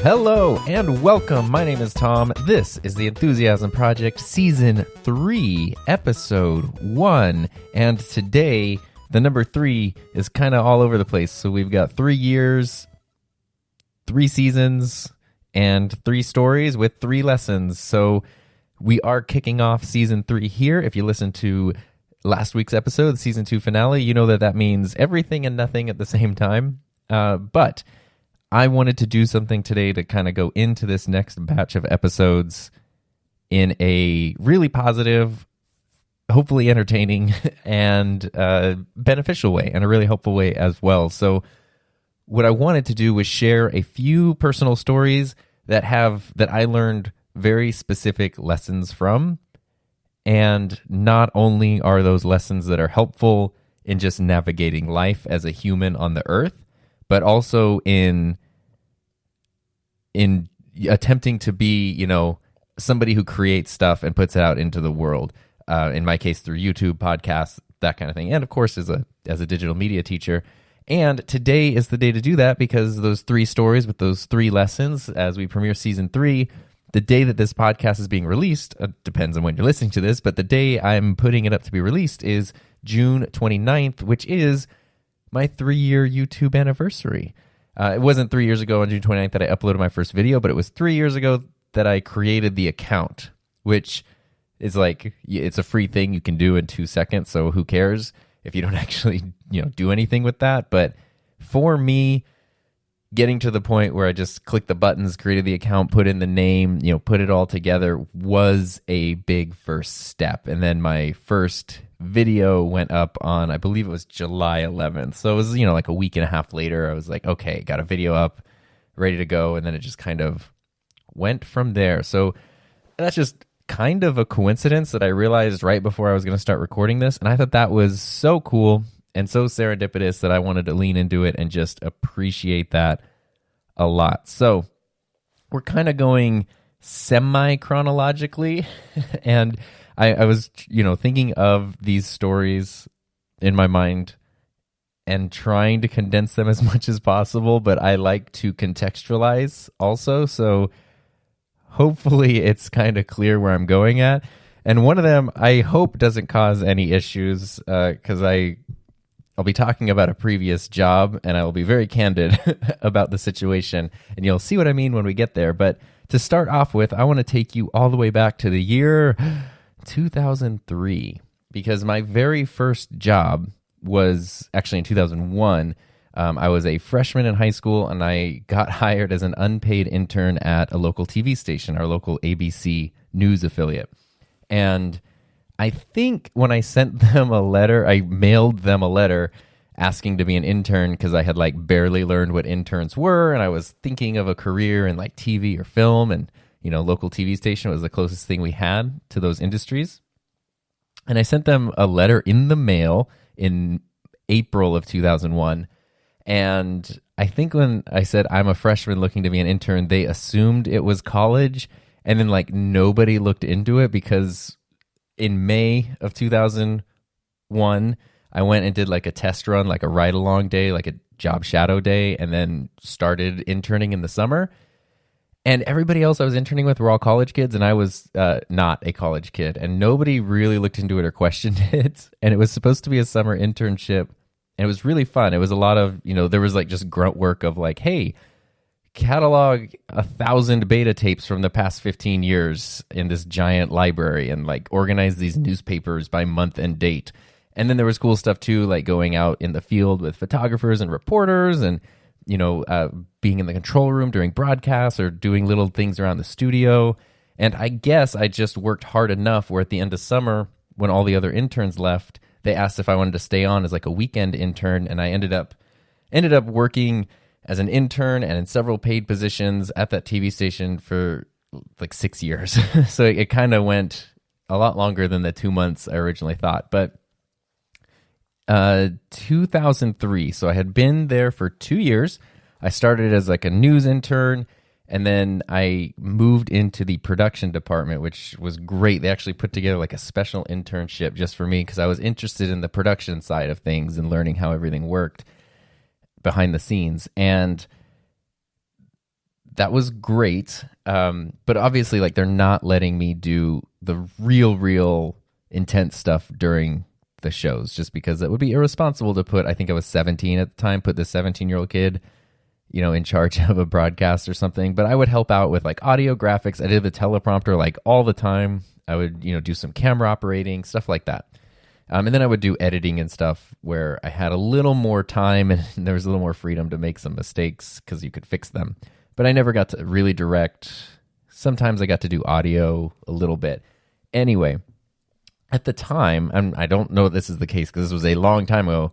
Hello and welcome. My name is Tom. This is the Enthusiasm Project Season 3, Episode 1. And today, the number 3 is kind of all over the place. So we've got 3 years, 3 seasons, and 3 stories with 3 lessons. So we are kicking off Season 3 here. If you listen to last week's episode, the Season 2 finale, you know that means everything and nothing at the same time. But I wanted to do something today to kind of go into this next batch of episodes in a really positive, hopefully entertaining, and beneficial way, and a really helpful way as well. So what I wanted to do was share a few personal stories that I learned very specific lessons from. And not only are those lessons that are helpful in just navigating life as a human on the earth, but also in attempting to be, somebody who creates stuff and puts it out into the world. In my case, through YouTube, podcasts, that kind of thing, and of course, as a digital media teacher. And today is the day to do that because those 3 stories with those 3 lessons, as we premiere Season 3, the day that this podcast is being released, depends on when you're listening to this, but the day I'm putting it up to be released is June 29th, which is my 3-year YouTube anniversary. It wasn't 3 years ago on June 29th that I uploaded my first video, but it was 3 years ago that I created the account, which is like, it's a free thing you can do in 2 seconds, so who cares if you don't actually do anything with that. But for me, getting to the point where I just clicked the buttons, created the account, put in the name, put it all together was a big first step. And then my first video went up on, I believe it was July 11th. So it was, like a week and a half later. I was like, okay, got a video up, ready to go. And then it just kind of went from there. So that's just kind of a coincidence that I realized right before I was going to start recording this. And I thought that was so cool and so serendipitous that I wanted to lean into it and just appreciate that a lot. So we're kind of going semi-chronologically, and I was, thinking of these stories in my mind and trying to condense them as much as possible, but I like to contextualize also, so hopefully it's kind of clear where I'm going at. And one of them, I hope, doesn't cause any issues, because I'll be talking about a previous job, and I will be very candid about the situation, and you'll see what I mean when we get there. But to start off with, I want to take you all the way back to the year 2003, because my very first job was actually in 2001. I was a freshman in high school, and I got hired as an unpaid intern at a local TV station, our local ABC news affiliate. And I think when I sent them a letter, I mailed them a letter asking to be an intern because I had barely learned what interns were, and I was thinking of a career in TV or film, and local TV station was the closest thing we had to those industries. And I sent them a letter in the mail in April of 2001, and I think when I said I'm a freshman looking to be an intern, they assumed it was college, and then nobody looked into it because in May of 2001, I went and did a test run, a ride-along day, a job shadow day, and then started interning in the summer. And everybody else I was interning with were all college kids, and I was not a college kid. And nobody really looked into it or questioned it. And it was supposed to be a summer internship, and it was really fun. It was a lot of, there was just grunt work of hey, catalog 1,000 beta tapes from the past 15 years in this giant library and organize these newspapers by month and date. And then there was cool stuff too, going out in the field with photographers and reporters and, being in the control room during broadcasts or doing little things around the studio. And I guess I just worked hard enough where at the end of summer, when all the other interns left, they asked if I wanted to stay on as a weekend intern. And I ended up working as an intern and in several paid positions at that TV station for 6 years. So it kind of went a lot longer than the 2 months I originally thought. But 2003, so I had been there for 2 years. I started as a news intern, and then I moved into the production department, which was great. They actually put together a special internship just for me because I was interested in the production side of things and learning how everything worked behind the scenes. And that was great. But obviously, like, they're not letting me do the real intense stuff during the shows, just because it would be irresponsible to put, I think I was 17 at the time, put this 17-year-old kid, in charge of a broadcast or something. But I would help out with like audio graphics. I did the teleprompter like all the time. I would, do some camera operating, stuff like that. And then I would do editing and stuff where I had a little more time and there was a little more freedom to make some mistakes because you could fix them. But I never got to really direct. Sometimes I got to do audio a little bit. Anyway, at the time, and I don't know if this is the case because this was a long time ago,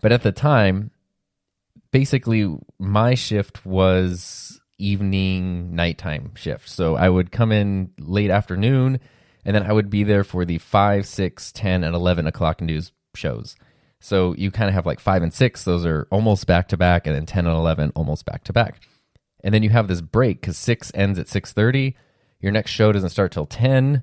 but at the time, basically my shift was evening, nighttime shift. So I would come in late afternoon, and then I would be there for the 5, 6, 10, and 11 o'clock news shows. So you kind of have like 5 and 6. Those are almost back-to-back, and then 10 and 11 almost back-to-back. And then you have this break because 6 ends at 6:30. Your next show doesn't start till 10.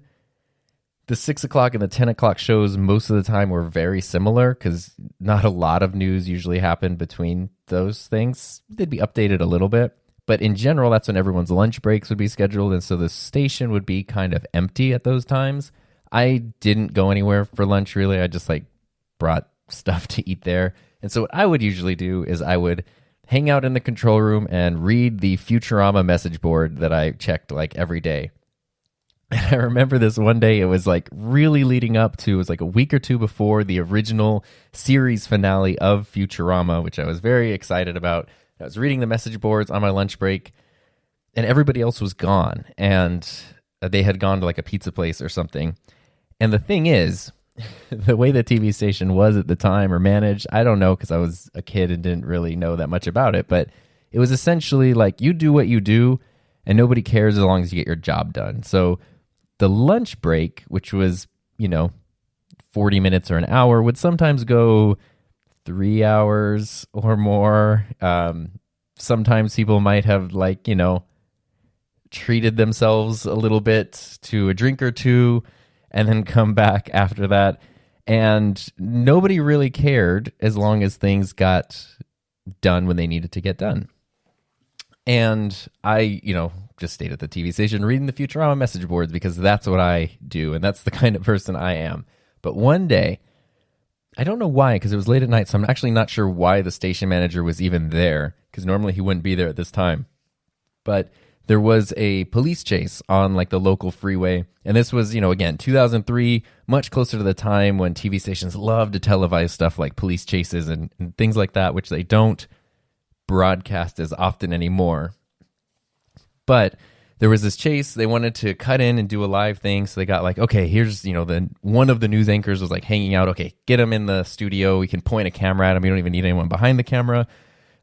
The 6 o'clock and the 10 o'clock shows most of the time were very similar because not a lot of news usually happened between those things. They'd be updated a little bit. But in general, that's when everyone's lunch breaks would be scheduled. And so the station would be kind of empty at those times. I didn't go anywhere for lunch, really. I just like brought stuff to eat there. And so what I would usually do is I would hang out in the control room and read the Futurama message board that I checked like every day. And I remember this one day, it was like really leading up to, it was like a week or two before the original series finale of Futurama, which I was very excited about. I was reading the message boards on my lunch break, and everybody else was gone. And they had gone to like a pizza place or something. And the thing is, the way the TV station was at the time or managed, I don't know because I was a kid and didn't really know that much about it. But it was essentially like you do what you do, and nobody cares as long as you get your job done. So the lunch break, which was, 40 minutes or an hour, would sometimes go 3 hours or more. Sometimes people might have treated themselves a little bit to a drink or two and then come back after that. And nobody really cared as long as things got done when they needed to get done. And I, just stayed at the TV station reading the Futurama message boards because that's what I do, and that's the kind of person I am. But one day, I don't know why, because it was late at night, so I'm actually not sure why the station manager was even there, because normally he wouldn't be there at this time. But there was a police chase on like the local freeway, and this was, again, 2003, much closer to the time when TV stations love to televise stuff like police chases and things like that, which they don't broadcast as often anymore. But there was this chase. They wanted to cut in and do a live thing. So they got like, okay, here's, the one of the news anchors was like hanging out. Okay, get him in the studio. We can point a camera at him. You don't even need anyone behind the camera.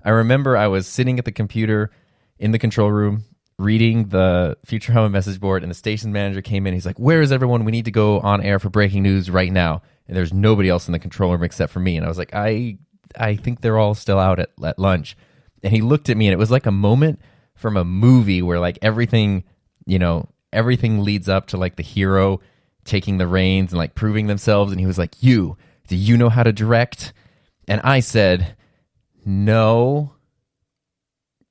I remember I was sitting at the computer in the control room reading the Futurama message board, and the station manager came in. He's like, where is everyone? We need to go on air for breaking news right now. And there's nobody else in the control room except for me. And I was like, I think they're all still out at lunch. And he looked at me, and it was like a moment from a movie where like everything leads up to like the hero taking the reins and like proving themselves. And he was like, do you know how to direct? And I said, no,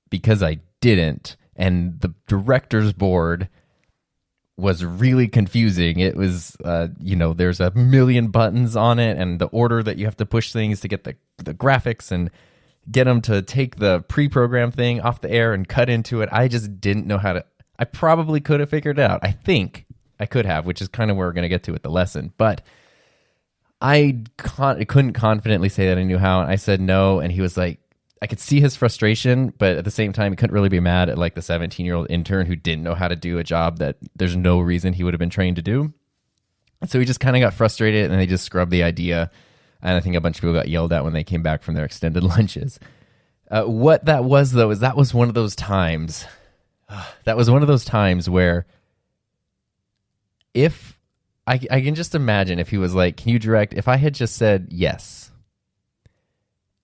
because I didn't. And the director's board was really confusing. It was, there's a million buttons on it, and the order that you have to push things to get the graphics and get them to take the pre-program thing off the air and cut into it. I just didn't know how to. I probably could have figured it out. I think I could have, which is kind of where we're going to get to with the lesson. But I couldn't confidently say that I knew how. And I said no, and he was like, I could see his frustration, but at the same time, he couldn't really be mad at like the 17-year-old intern who didn't know how to do a job that there's no reason he would have been trained to do. And so he just kind of got frustrated, and they just scrubbed the idea. And I think a bunch of people got yelled at when they came back from their extended lunches. What that was, though, is that was one of those times. That was one of those times where if I can just imagine if he was like, can you direct? If I had just said yes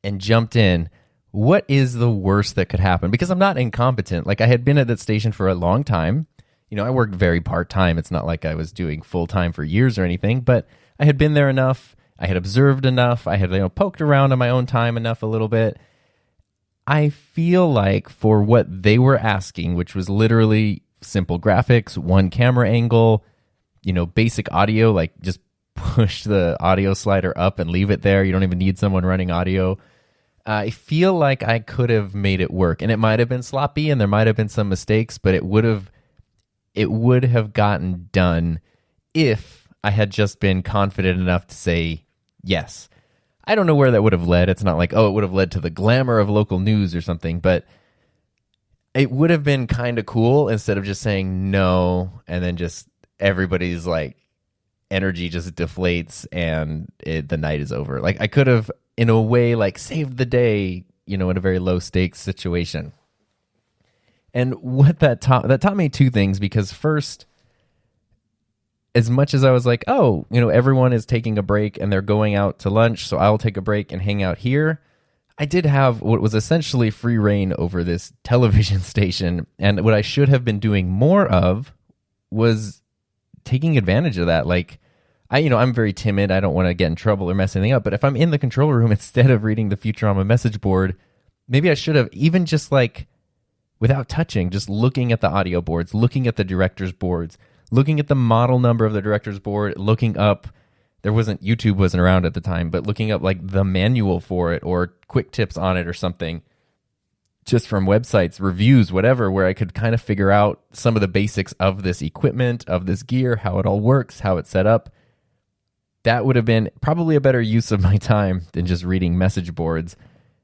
and jumped in, what is the worst that could happen? Because I'm not incompetent. Like, I had been at that station for a long time. I worked very part-time. It's not like I was doing full-time for years or anything, but I had been there enough. I had observed enough. I had poked around on my own time enough a little bit. I feel like for what they were asking, which was literally simple graphics, one camera angle, basic audio, like just push the audio slider up and leave it there. You don't even need someone running audio. I feel like I could have made it work, and it might have been sloppy and there might have been some mistakes, but it would have gotten done if I had just been confident enough to say yes. I don't know where that would have led. It's not like, it would have led to the glamour of local news or something, but it would have been kind of cool instead of just saying no and then just everybody's like energy just deflates and the night is over. Like I could have, in a way, like saved the day, in a very low stakes situation. And what that taught me two things, because first, as much as I was like, everyone is taking a break and they're going out to lunch, so I'll take a break and hang out here. I did have what was essentially free reign over this television station. And what I should have been doing more of was taking advantage of that. Like, I'm very timid. I don't want to get in trouble or mess anything up. But if I'm in the control room, instead of reading the Futurama message board, maybe I should have, even just like without touching, just looking at the audio boards, looking at the director's boards, looking at the model number of the director's board, looking up, YouTube wasn't around at the time, but looking up like the manual for it or quick tips on it or something, just from websites, reviews, whatever, where I could kind of figure out some of the basics of this equipment, of this gear, how it all works, how it's set up. That would have been probably a better use of my time than just reading message boards.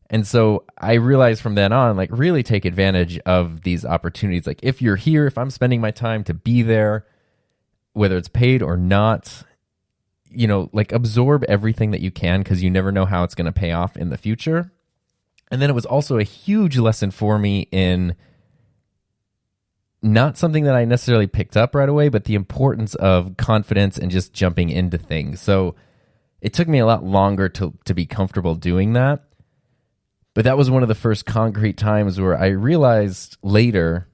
And so I realized from then on, like, really take advantage of these opportunities. Like, if you're here, if I'm spending my time to be there, whether it's paid or not, like, absorb everything that you can, because you never know how it's going to pay off in the future. And then it was also a huge lesson for me in not something that I necessarily picked up right away, but the importance of confidence and just jumping into things. So it took me a lot longer to be comfortable doing that. But that was one of the first concrete times where I realized later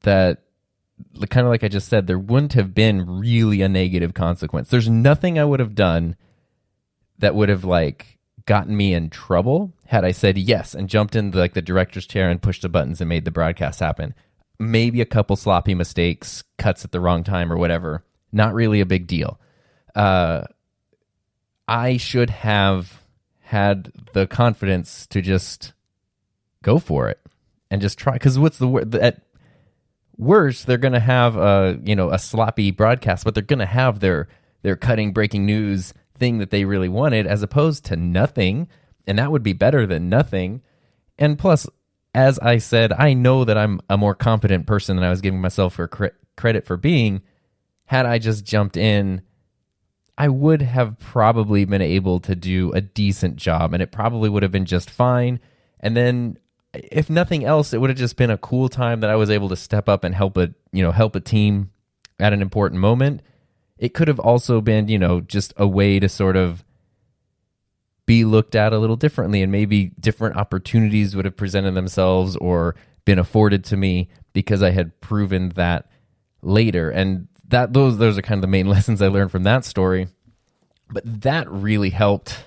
that, kind of like I just said, there wouldn't have been really a negative consequence. There's nothing I would have done that would have like gotten me in trouble had I said yes and jumped into like the director's chair and pushed the buttons and made the broadcast happen. Maybe a couple sloppy mistakes, cuts at the wrong time or whatever. Not really a big deal. I should have had the confidence to just go for it and just try. Because what's the word? At worst, they're going to have a sloppy broadcast, but they're going to have their cutting breaking news thing that they really wanted, as opposed to nothing. And that would be better than nothing. And plus, as I said, I know that I'm a more competent person than I was giving myself for credit for being. Had I just jumped in, I would have probably been able to do a decent job, and it probably would have been just fine. And then, if nothing else, it would have just been a cool time that I was able to step up and help a team at an important moment. It could have also been, just a way to sort of be looked at a little differently, and maybe different opportunities would have presented themselves or been afforded to me because I had proven that later. And those are kind of the main lessons I learned from that story. But that really helped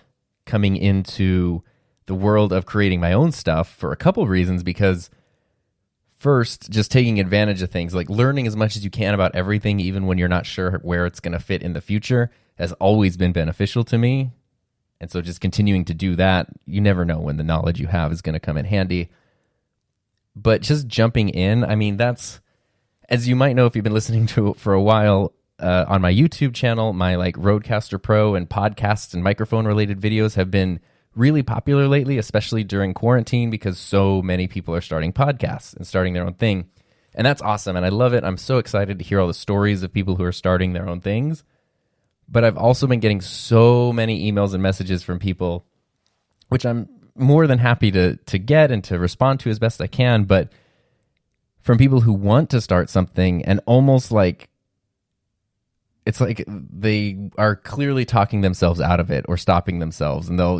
coming into the world of creating my own stuff for a couple of reasons. Because first, just taking advantage of things, like learning as much as you can about everything, even when you're not sure where it's going to fit in the future, has always been beneficial to me. And so just continuing to do that, you never know when the knowledge you have is going to come in handy. But just jumping in, I mean, that's, as you might know if you've been listening to it for a while, on my YouTube channel, my like Rodecaster Pro and podcast and microphone related videos have been really popular lately, especially during quarantine, because so many people are starting podcasts and starting their own thing. And that's awesome. And I love it. I'm so excited to hear all the stories of people who are starting their own things. But I've also been getting so many emails and messages from people, which I'm more than happy to get and to respond to as best I can, but from people who want to start something and almost like, it's like they are clearly talking themselves out of it or stopping themselves. And they'll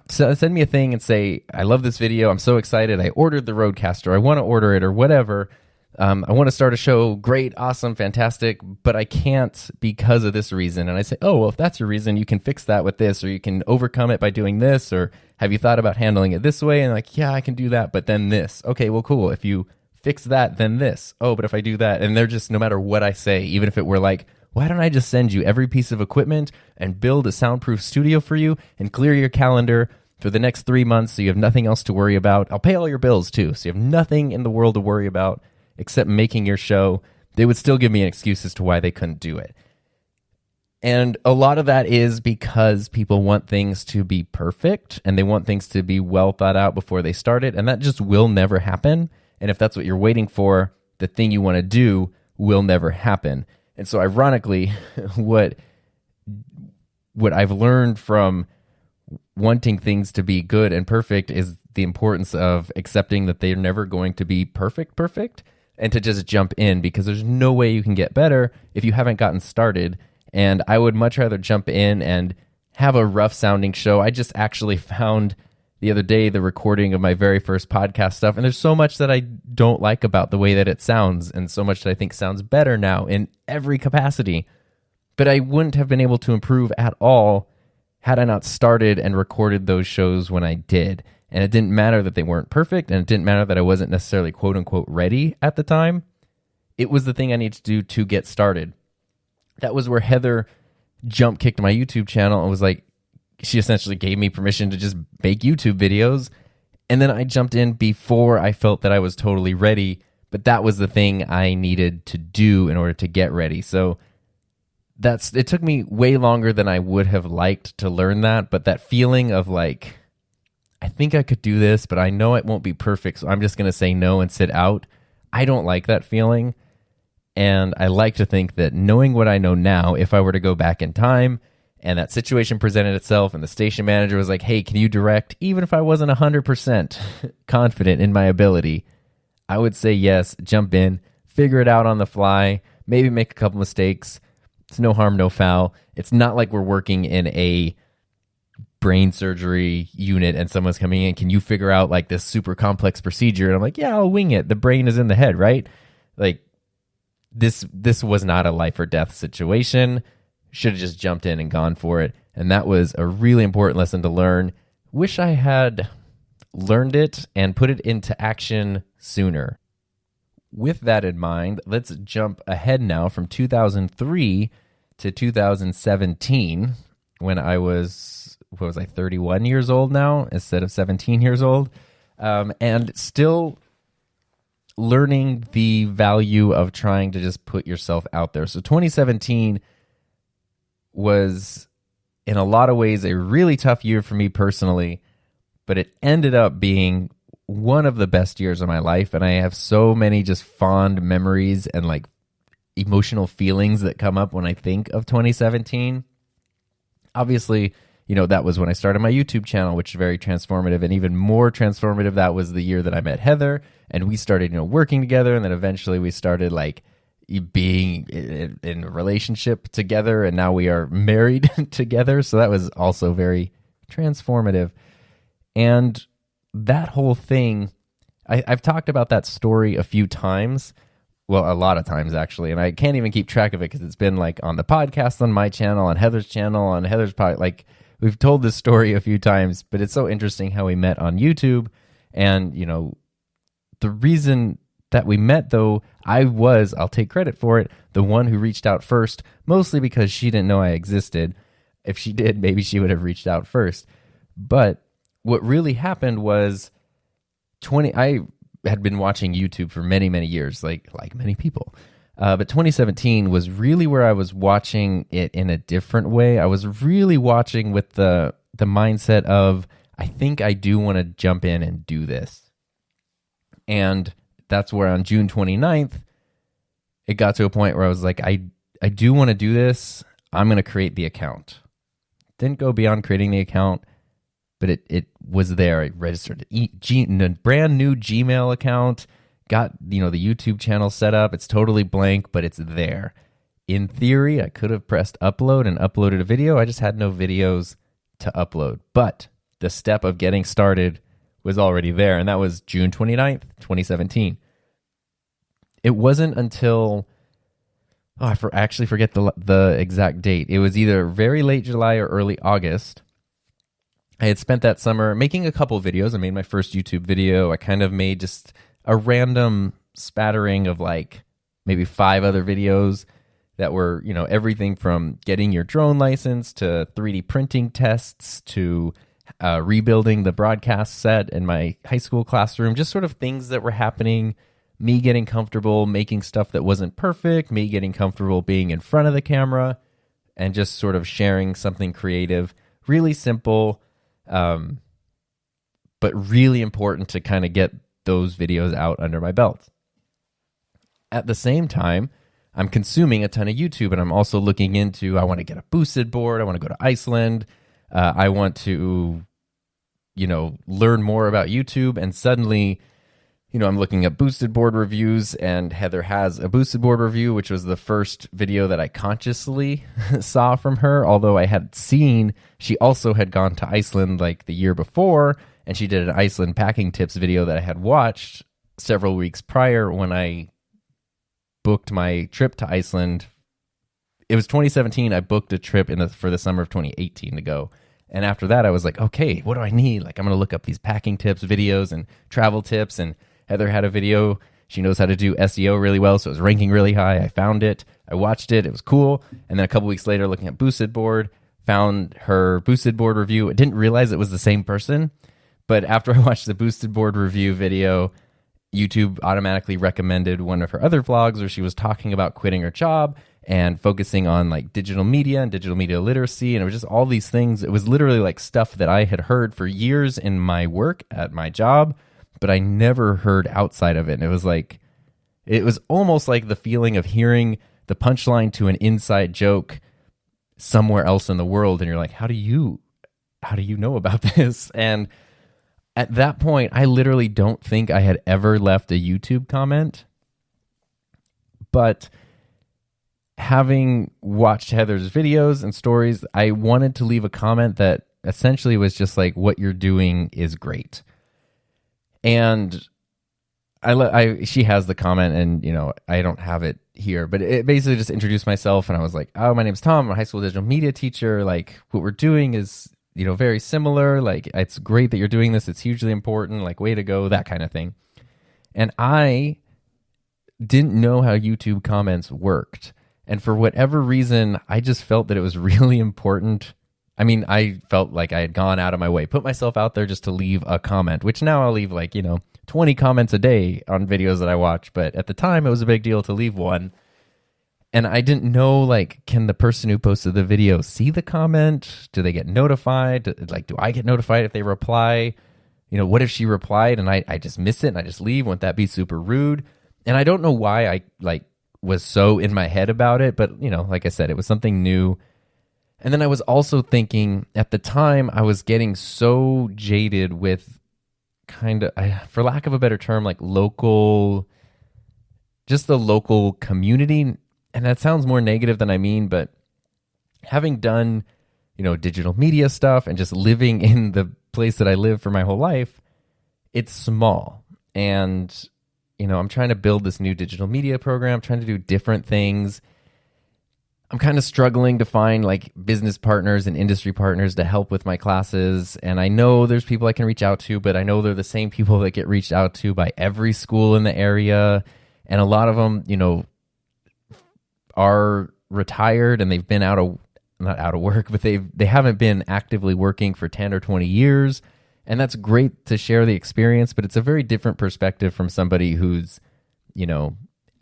send me a thing and say, I love this video. I'm so excited. I ordered the Rodecaster. I want to order it or whatever. I want to start a show. Great, awesome, fantastic, but I can't because of this reason. And I say, oh, well, if that's your reason, you can fix that with this, or you can overcome it by doing this, or have you thought about handling it this way? And like, yeah, I can do that, but then this. Okay, well, cool. If you fix that, then this. Oh, but if I do that, and they're just, no matter what I say, even if it were like, why don't I just send you every piece of equipment and build a soundproof studio for you and clear your calendar for the next 3 months so you have nothing else to worry about. I'll pay all your bills too, so you have nothing in the world to worry about except making your show. They would still give me an excuse as to why they couldn't do it. And a lot of that is because people want things to be perfect and they want things to be well thought out before they start it, and that just will never happen. And if that's what you're waiting for, the thing you want to do will never happen. And so ironically, what I've learned from wanting things to be good and perfect is the importance of accepting that they're never going to be perfect, and to just jump in, because there's no way you can get better if you haven't gotten started. And I would much rather jump in and have a rough sounding show. I just actually found the other day the recording of my very first podcast stuff, and there's so much that I don't like about the way that it sounds, and so much that I think sounds better now in every capacity. But I wouldn't have been able to improve at all had I not started and recorded those shows when I did. And it didn't matter that they weren't perfect, and it didn't matter that I wasn't necessarily quote unquote ready at the time. It was the thing I needed to do to get started. That was where Heather jump kicked my YouTube channel and was like, she essentially gave me permission to just make YouTube videos. And then I jumped in before I felt that I was totally ready, but that was the thing I needed to do in order to get ready. So it took me way longer than I would have liked to learn that, but that feeling of like, I think I could do this, but I know it won't be perfect, so I'm just going to say no and sit out. I don't like that feeling, and I like to think that knowing what I know now, if I were to go back in time and that situation presented itself and the station manager was like, hey, can you direct? Even if I wasn't 100% confident in my ability, I would say yes, jump in, figure it out on the fly, maybe make a couple mistakes. It's no harm, no foul. It's not like we're working in a brain surgery unit and someone's coming in, can you figure out like this super complex procedure? And I'm like, yeah, I'll wing it. The brain is in the head, right? Like this was not a life or death situation. Should have just jumped in and gone for it. And that was a really important lesson to learn. Wish I had learned it and put it into action sooner. With that in mind, let's jump ahead now from 2003 to 2017, when I was 31 years old now instead of 17 years old, and still learning the value of trying to just put yourself out there. So 2017 was in a lot of ways a really tough year for me personally, but it ended up being one of the best years of my life, and I have so many just fond memories and like emotional feelings that come up when I think of 2017. Obviously, that was when I started my YouTube channel, which is very transformative, and even more transformative, that was the year that I met Heather and we started, working together, and then eventually we started like being in a relationship together, and now we are married together. So that was also very transformative. And that whole thing, I've talked about that story a few times. Well, a lot of times actually, and I can't even keep track of it because it's been like on the podcast, on my channel, on Heather's channel, on Heather's podcast. Like we've told this story a few times, but it's so interesting how we met on YouTube. And, the reason that we met, though, I'll take credit for it, the one who reached out first, mostly because she didn't know I existed. If she did, maybe she would have reached out first. But what really happened was I had been watching YouTube for many, many years, like many people. But 2017 was really where I was watching it in a different way. I was really watching with the mindset of, I think I do want to jump in and do this. And that's where on June 29th, it got to a point where I was like, I do want to do this. I'm going to create the account. Didn't go beyond creating the account, but it was there. I registered a brand new Gmail account, got the YouTube channel set up. It's totally blank, but it's there. In theory, I could have pressed upload and uploaded a video. I just had no videos to upload. But the step of getting started was already there, and that was June 29th, 2017. it wasn't until, actually forget the exact date. It was either very late July or early August. I had spent that summer making a couple videos. I made my first YouTube video. I kind of made just a random spattering of like maybe 5 other videos that were, everything from getting your drone license to 3D printing tests to rebuilding the broadcast set in my high school classroom, just sort of things that were happening, me getting comfortable making stuff that wasn't perfect, me getting comfortable being in front of the camera, and just sort of sharing something creative. Really simple, but really important to kind of get those videos out under my belt. At the same time, I'm consuming a ton of YouTube, and I'm also looking into, I want to get a boosted board, I want to go to Iceland, I want to, learn more about YouTube, and suddenly, I'm looking at boosted board reviews, and Heather has a boosted board review, which was the first video that I consciously saw from her, although I had seen she also had gone to Iceland like the year before, and she did an Iceland packing tips video that I had watched several weeks prior when I booked my trip to Iceland. It was 2017. I booked a trip for the summer of 2018 to go. And after that, I was like, okay, what do I need? Like, I'm going to look up these packing tips videos and travel tips. And Heather had a video. She knows how to do SEO really well, so it was ranking really high. I found it. I watched it. It was cool. And then a couple weeks later, looking at Boosted Board, found her Boosted Board review. I didn't realize it was the same person. But after I watched the Boosted Board review video, YouTube automatically recommended one of her other vlogs where she was talking about quitting her job and focusing on like digital media and digital media literacy. And it was just all these things. It was literally like stuff that I had heard for years in my work at my job, but I never heard outside of it. And it was almost like the feeling of hearing the punchline to an inside joke somewhere else in the world. And you're like, how do you know about this? And at that point, I literally don't think I had ever left a YouTube comment, but having watched Heather's videos and stories, I wanted to leave a comment that essentially was just like, what you're doing is great. And she has the comment, and I don't have it here, but it basically just introduced myself, and I was like, oh, my name's Tom, I'm a high school digital media teacher. Like, what we're doing is very similar. Like, it's great that you're doing this. It's hugely important. Like, way to go, that kind of thing. And I didn't know how YouTube comments worked. And for whatever reason, I just felt that it was really important. I mean, I felt like I had gone out of my way, put myself out there just to leave a comment, which now I'll leave 20 comments a day on videos that I watch. But at the time, it was a big deal to leave one. And I didn't know, can the person who posted the video see the comment? Do they get notified? Do I get notified if they reply? What if she replied and I just miss it and I just leave? Wouldn't that be super rude? And I don't know why I was so in my head about it, but like I said, it was something new. And then I was also thinking, at the time, I was getting so jaded with kind of, for lack of a better term, just the local community. And that sounds more negative than I mean, but having done, digital media stuff and just living in the place that I live for my whole life, it's small. And, I'm trying to build this new digital media program, trying to do different things. I'm kind of struggling to find business partners and industry partners to help with my classes. And I know there's people I can reach out to, but I know they're the same people that get reached out to by every school in the area. And a lot of them, are retired and they've been not out of work, but they haven't been actively working for 10 or 20 years. And that's great to share the experience, but it's a very different perspective from somebody who's,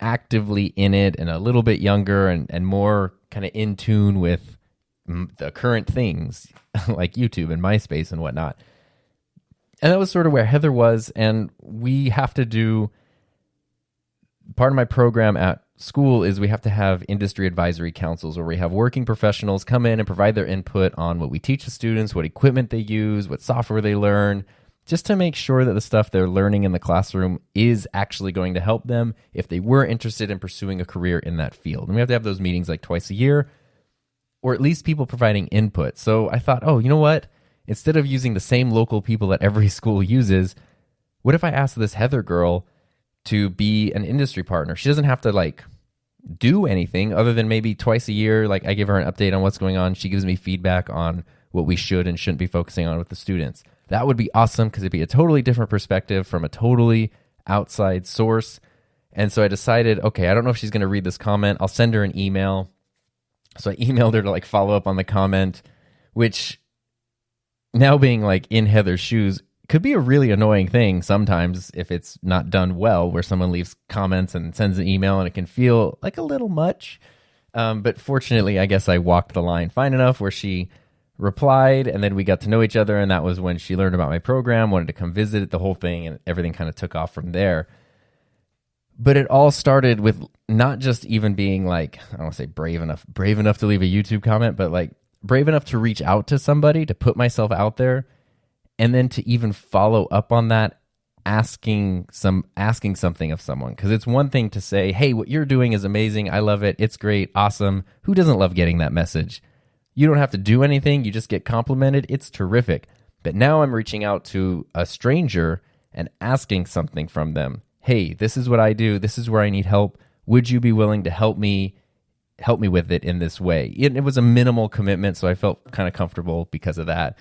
actively in it and a little bit younger and more kind of in tune with the current things like YouTube and MySpace and whatnot. And that was sort of where Heather was. And we have to do, part of my program at school is we have to have industry advisory councils where we have working professionals come in and provide their input on what we teach the students, what equipment they use, what software they learn, just to make sure that the stuff they're learning in the classroom is actually going to help them if they were interested in pursuing a career in that field. And we have to have those meetings twice a year, or at least people providing input. So I thought, oh, you know what? Instead of using the same local people that every school uses, what if I asked this Heather girl to be an industry partner. She doesn't have to like do anything other than maybe twice a year. Like I give her an update on what's going on. She gives me feedback on what we should and shouldn't be focusing on with the students. That would be awesome because it'd be a totally different perspective from a totally outside source. And so I decided, okay, I don't know if she's going to read this comment. I'll send her an email. So I emailed her to like follow up on the comment, which now being like in Heather's shoes could be a really annoying thing sometimes if it's not done well, where someone leaves comments and sends an email and it can feel like a little much. But fortunately, I guess I walked the line fine enough where she replied and then we got to know each other. And that was when she learned about my program, wanted to come visit the whole thing, and everything kind of took off from there. But it all started with not just even being like, I don't want to say brave enough to leave a YouTube comment, but like brave enough to reach out to somebody, to put myself out there, and then to even follow up on that, asking something of someone. Because it's one thing to say, hey, what you're doing is amazing. I love it. It's great. Awesome. Who doesn't love getting that message? You don't have to do anything. You just get complimented. It's terrific. But now I'm reaching out to a stranger and asking something from them. Hey, this is what I do. This is where I need help. Would you be willing to help me with it in this way? It was a minimal commitment, so I felt kind of comfortable because of that.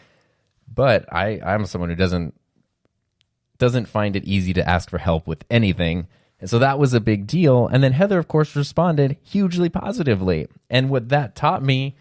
But I'm someone who doesn't find it easy to ask for help with anything. And so that was a big deal. And then Heather, of course, responded hugely positively. And what that taught me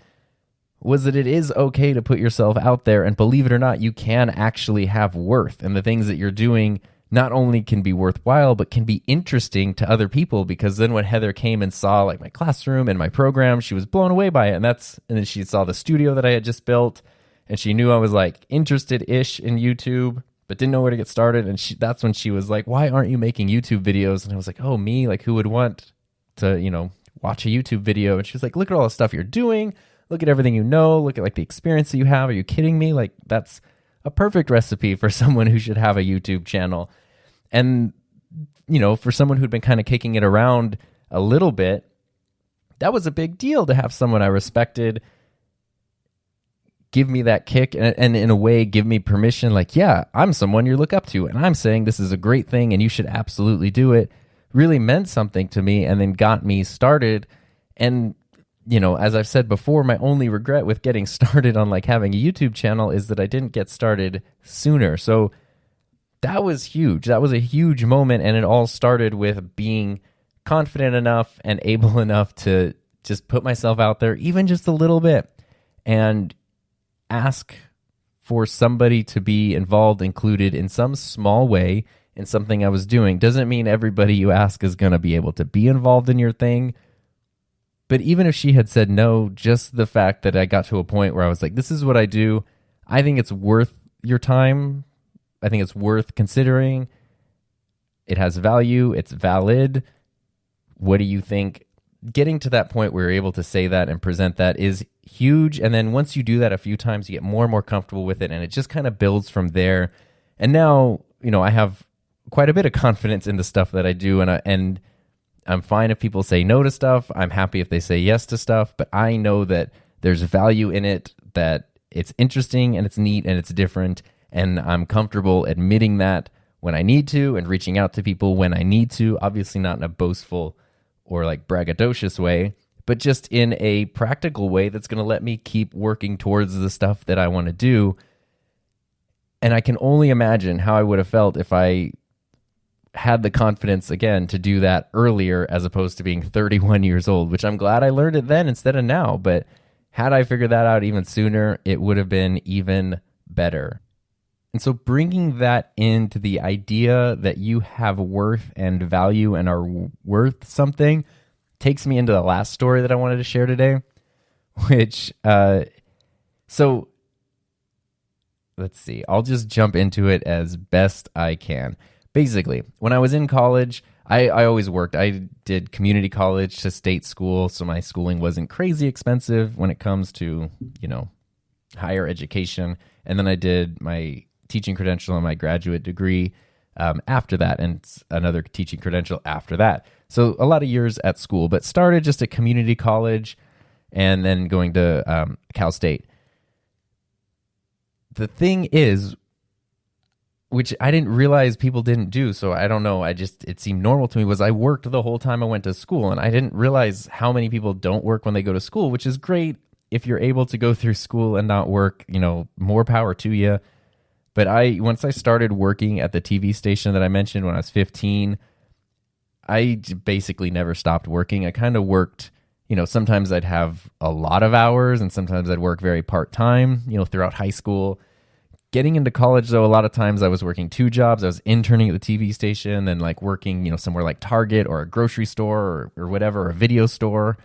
was that it is okay to put yourself out there, and believe it or not, you can actually have worth. And the things that you're doing not only can be worthwhile, but can be interesting to other people. Because then when Heather came and saw like my classroom and my program, she was blown away by it. And then she saw the studio that I had just built, and she knew I was like interested-ish in YouTube, but didn't know where to get started. And that's when she was like, why aren't you making YouTube videos? And I was like, oh, me? Like, who would want to, watch a YouTube video? And she was like, look at all the stuff you're doing. Look at everything you know. Look at like the experience that you have. Are you kidding me? Like, that's a perfect recipe for someone who should have a YouTube channel. And, for someone who'd been kind of kicking it around a little bit, that was a big deal to have someone I respected give me that kick and in a way give me permission. Like, yeah, I'm someone you look up to, and I'm saying this is a great thing and you should absolutely do it. Really meant something to me and then got me started. And, as I've said before, my only regret with getting started on like having a YouTube channel is that I didn't get started sooner. So that was huge. That was a huge moment. And it all started with being confident enough and able enough to just put myself out there, even just a little bit, and ask for somebody to be involved, included in some small way in something I was doing. Doesn't mean everybody you ask is going to be able to be involved in your thing. But even if she had said no, just the fact that I got to a point where I was like, this is what I do. I think it's worth your time. I think it's worth considering. It has value. It's valid. What do you think? Getting to that point where you're able to say that and present that is huge. And then once you do that a few times, you get more and more comfortable with it, and it just kind of builds from there. And now, I have quite a bit of confidence in the stuff that I do, and I'm fine if people say no to stuff. I'm happy if they say yes to stuff, but I know that there's value in it, that it's interesting and it's neat and it's different, and I'm comfortable admitting that when I need to and reaching out to people when I need to, obviously not in a boastful or like braggadocious way, but just in a practical way that's going to let me keep working towards the stuff that I want to do. And I can only imagine how I would have felt if I had the confidence again to do that earlier as opposed to being 31 years old, which I'm glad I learned it then instead of now. But had I figured that out even sooner, it would have been even better. And so bringing that into the idea that you have worth and value and are worth something takes me into the last story that I wanted to share today, which, so let's see, I'll just jump into it as best I can. Basically, when I was in college, I always worked. I did community college to state school, so my schooling wasn't crazy expensive when it comes to, higher education. And then I did my teaching credential and my graduate degree after that, and another teaching credential after that. So a lot of years at school, but started just at community college and then going to Cal State. The thing is, which I didn't realize people didn't do. So I don't know. It seemed normal to me, was I worked the whole time I went to school, and I didn't realize how many people don't work when they go to school, which is great. If you're able to go through school and not work, more power to you. But once I started working at the TV station that I mentioned when I was 15, I basically never stopped working. I kind of worked, sometimes I'd have a lot of hours and sometimes I'd work very part-time, throughout high school. Getting into college, though, a lot of times I was working 2 jobs. I was interning at the TV station, then like working, somewhere like Target or a grocery store or whatever, or a video store.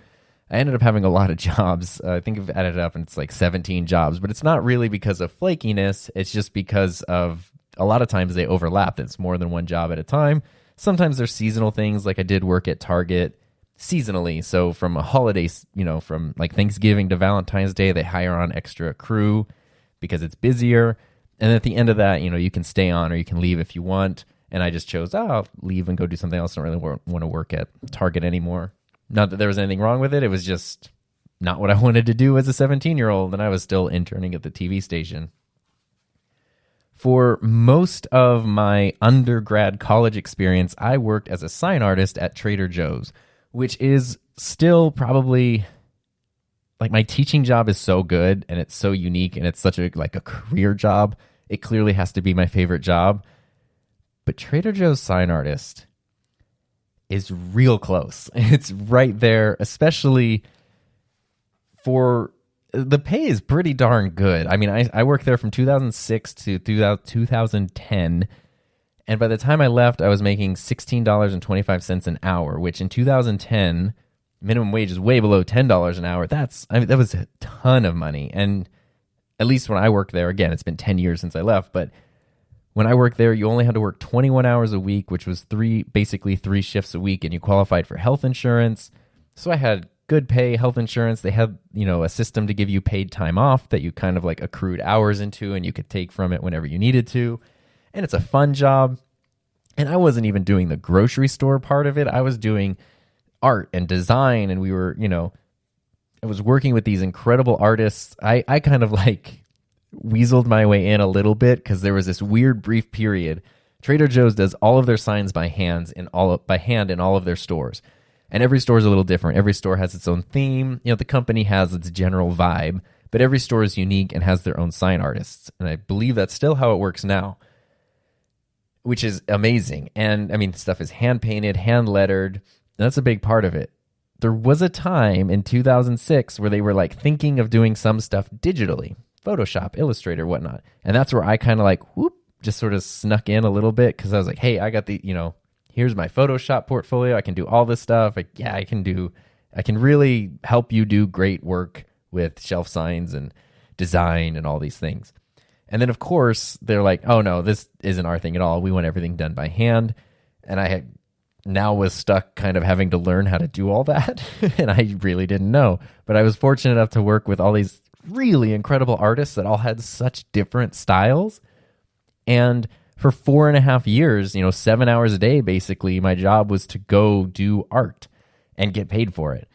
I ended up having a lot of jobs. I think I've added it up and it's like 17 jobs, but it's not really because of flakiness. It's just because of a lot of times they overlap. It's more than one job at a time. Sometimes there's seasonal things, like I did work at Target seasonally. So from a holiday, from like Thanksgiving to Valentine's Day, they hire on extra crew because it's busier. And at the end of that, you can stay on or you can leave if you want. And I just chose, I'll leave and go do something else. I don't really want to work at Target anymore. Not that there was anything wrong with it. It was just not what I wanted to do as a 17-year-old, and I was still interning at the TV station. For most of my undergrad college experience, I worked as a sign artist at Trader Joe's, which is still probably, like, my teaching job is so good and it's so unique and it's such a career job. It clearly has to be my favorite job. But Trader Joe's sign artist is real close. It's right there, especially for the pay is pretty darn good. I mean, I worked there from 2006 to 2010, and by the time I left, I was making $16.25 an hour, which in 2010, minimum wage is way below $10 an hour. That was a ton of money, and at least when I worked there, again, it's been 10 years since I left, but when I worked there, you only had to work 21 hours a week, which was basically 3 shifts a week, and you qualified for health insurance. So I had good pay, health insurance. They had, a system to give you paid time off that you kind of like accrued hours into, and you could take from it whenever you needed to. And it's a fun job. And I wasn't even doing the grocery store part of it. I was doing art and design, and we were, I was working with these incredible artists. I kind of weaseled my way in a little bit because there was this weird brief period. Trader Joe's does all of their signs by hand in all of their stores, and every store is a little different. Every store has its own theme. The company has its general vibe, but every store is unique and has their own sign artists. And I believe that's still how it works now, which is amazing. And I mean, stuff is hand painted, hand lettered. That's a big part of it. There was a time in 2006 where they were thinking of doing some stuff digitally. Photoshop, Illustrator, whatnot. And that's where I kind of just sort of snuck in a little bit because I was like, hey, I got the, here's my Photoshop portfolio. I can do all this stuff. I can really help you do great work with shelf signs and design and all these things. And then, of course, they're like, oh, no, this isn't our thing at all. We want everything done by hand. And I was stuck kind of having to learn how to do all that. And I really didn't know. But I was fortunate enough to work with all these really incredible artists that all had such different styles. And for 4.5 years, 7 hours a day, basically, my job was to go do art and get paid for it.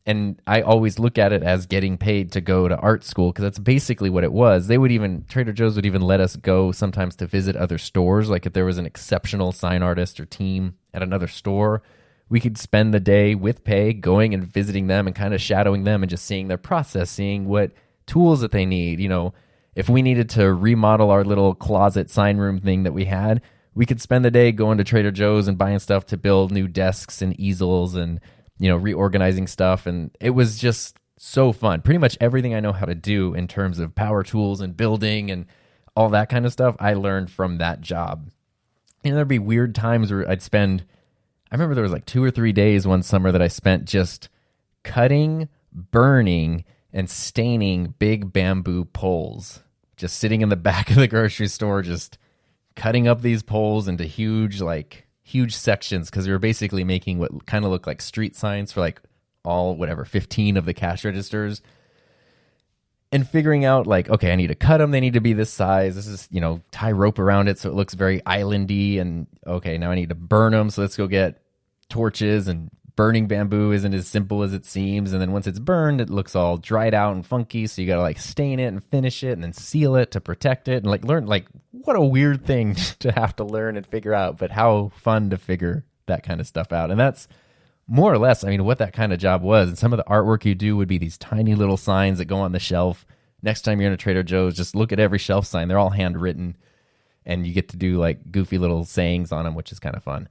And I always look at it as getting paid to go to art school because that's basically what it was. Trader Joe's would even let us go sometimes to visit other stores. Like if there was an exceptional sign artist or team at another store, we could spend the day with pay going and visiting them and kind of shadowing them and just seeing their process, seeing what tools that they need. If we needed to remodel our little closet sign room thing that we had, we could spend the day going to Trader Joe's and buying stuff to build new desks and easels and, reorganizing stuff. And it was just so fun. Pretty much everything I know how to do in terms of power tools and building and all that kind of stuff, I learned from that job. And there'd be weird times where I remember there was 2 or 3 days one summer that I spent just cutting, burning, and staining big bamboo poles, just sitting in the back of the grocery store, just cutting up these poles into huge sections because we were basically making what kind of looked like street signs for all 15 of the cash registers, and figuring out okay, I need to cut them. They need to be this size. This is, tie rope around it so it looks very islandy. And okay, now I need to burn them. So let's go get torches and burning bamboo isn't as simple as it seems. And then once it's burned, it looks all dried out and funky. So you got to like stain it and finish it and then seal it to protect it and like learn, like what a weird thing to have to learn and figure out, but how fun to figure that kind of stuff out. And that's more or less, I mean, what that kind of job was. And some of the artwork you do would be these tiny little signs that go on the shelf. Next time you're in a Trader Joe's, just look at every shelf sign. They're all handwritten and you get to do like goofy little sayings on them, which is kind of fun.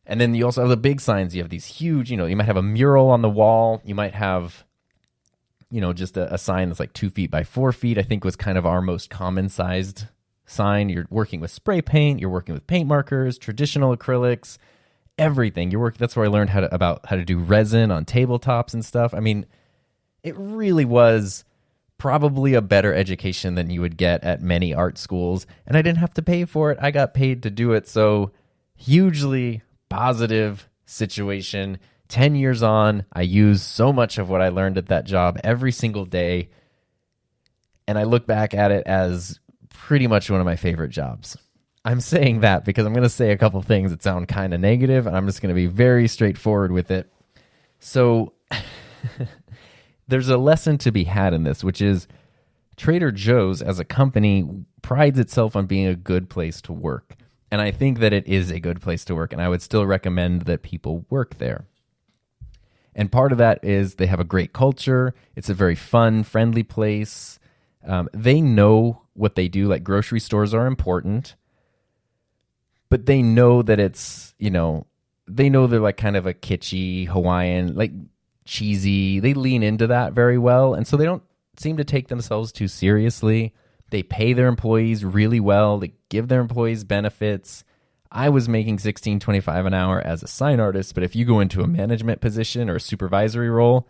And then you also have the big signs. You have these huge, you might have a mural on the wall. You might have, just a sign that's like 2 feet by 4 feet, I think was kind of our most common sized sign. You're working with spray paint. You're working with paint markers, traditional acrylics, everything. That's where I learned about how to do resin on tabletops and stuff. I mean, it really was probably a better education than you would get at many art schools. And I didn't have to pay for it. I got paid to do it. So hugely positive situation. 10 years on, I use so much of what I learned at that job every single day. And I look back at it as pretty much one of my favorite jobs. I'm saying that because I'm going to say a couple things that sound kind of negative, and I'm just going to be very straightforward with it. So there's a lesson to be had in this, which is Trader Joe's as a company prides itself on being a good place to work. And I think that it is a good place to work, and I would still recommend that people work there. And part of that is they have a great culture. It's a very fun, friendly place. They know what they do. Like grocery stores are important, but they know that it's, they know they're like kind of a kitschy Hawaiian, like cheesy. They lean into that very well. And so they don't seem to take themselves too seriously. They pay their employees really well. They give their employees benefits. I was making $16.25 an hour as a sign artist, but if you go into a management position or a supervisory role,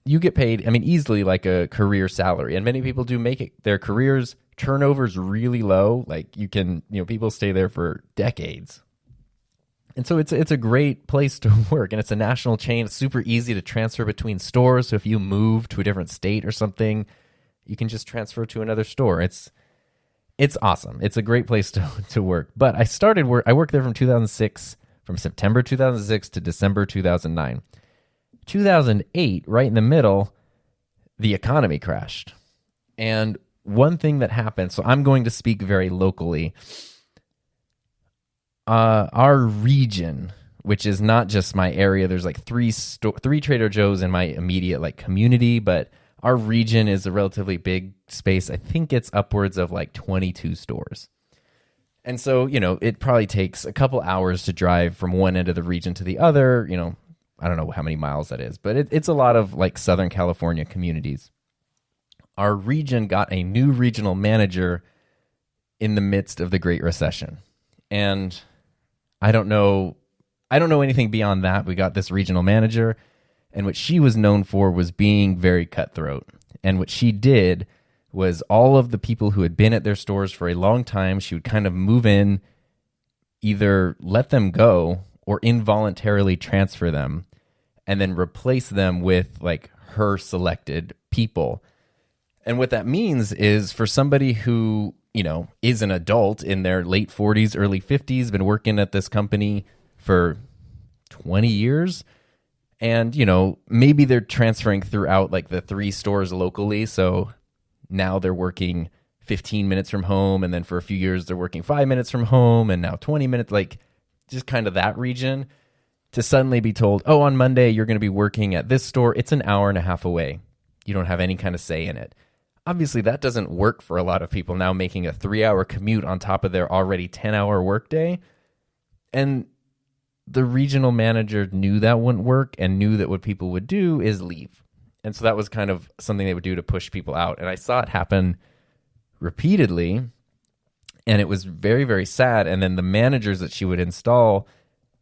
you get paid, easily like a career salary. And many people do make it. Their careers turnover's really low. Like people stay there for decades. And so it's a great place to work, and it's a national chain. It's super easy to transfer between stores. So if you move to a different state or something, you can just transfer to another store. It's awesome. It's a great place to work. But I worked there from September 2006 to December 2009. 2008, right in the middle, the economy crashed. And one thing that happened, so I'm going to speak very locally. Our region, which is not just my area, there's like three Trader Joe's in my immediate like community, but our region is a relatively big space. I think it's upwards of like 22 stores. And so, it probably takes a couple hours to drive from one end of the region to the other. I don't know how many miles that is, but it's a lot of like Southern California communities. Our region got a new regional manager in the midst of the Great Recession. And I don't know anything beyond that. We got this regional manager, and what she was known for was being very cutthroat. And what she did was all of the people who had been at their stores for a long time, she would kind of move in, either let them go or involuntarily transfer them, and then replace them with like her selected people. And what that means is for somebody who, is an adult in their late 40s, early 50s, been working at this company for 20 years, and, maybe they're transferring throughout like the 3 stores locally. So now they're working 15 minutes from home, and then for a few years they're working 5 minutes from home, and now 20 minutes, like just kind of that region, to suddenly be told, oh, on Monday you're going to be working at this store. It's an hour and a half away. You don't have any kind of say in it. Obviously, that doesn't work for a lot of people now, making a 3-hour commute on top of their already 10-hour workday. And the regional manager knew that wouldn't work and knew that what people would do is leave. And so that was kind of something they would do to push people out. And I saw it happen repeatedly, and it was very, very sad. And then the managers that she would install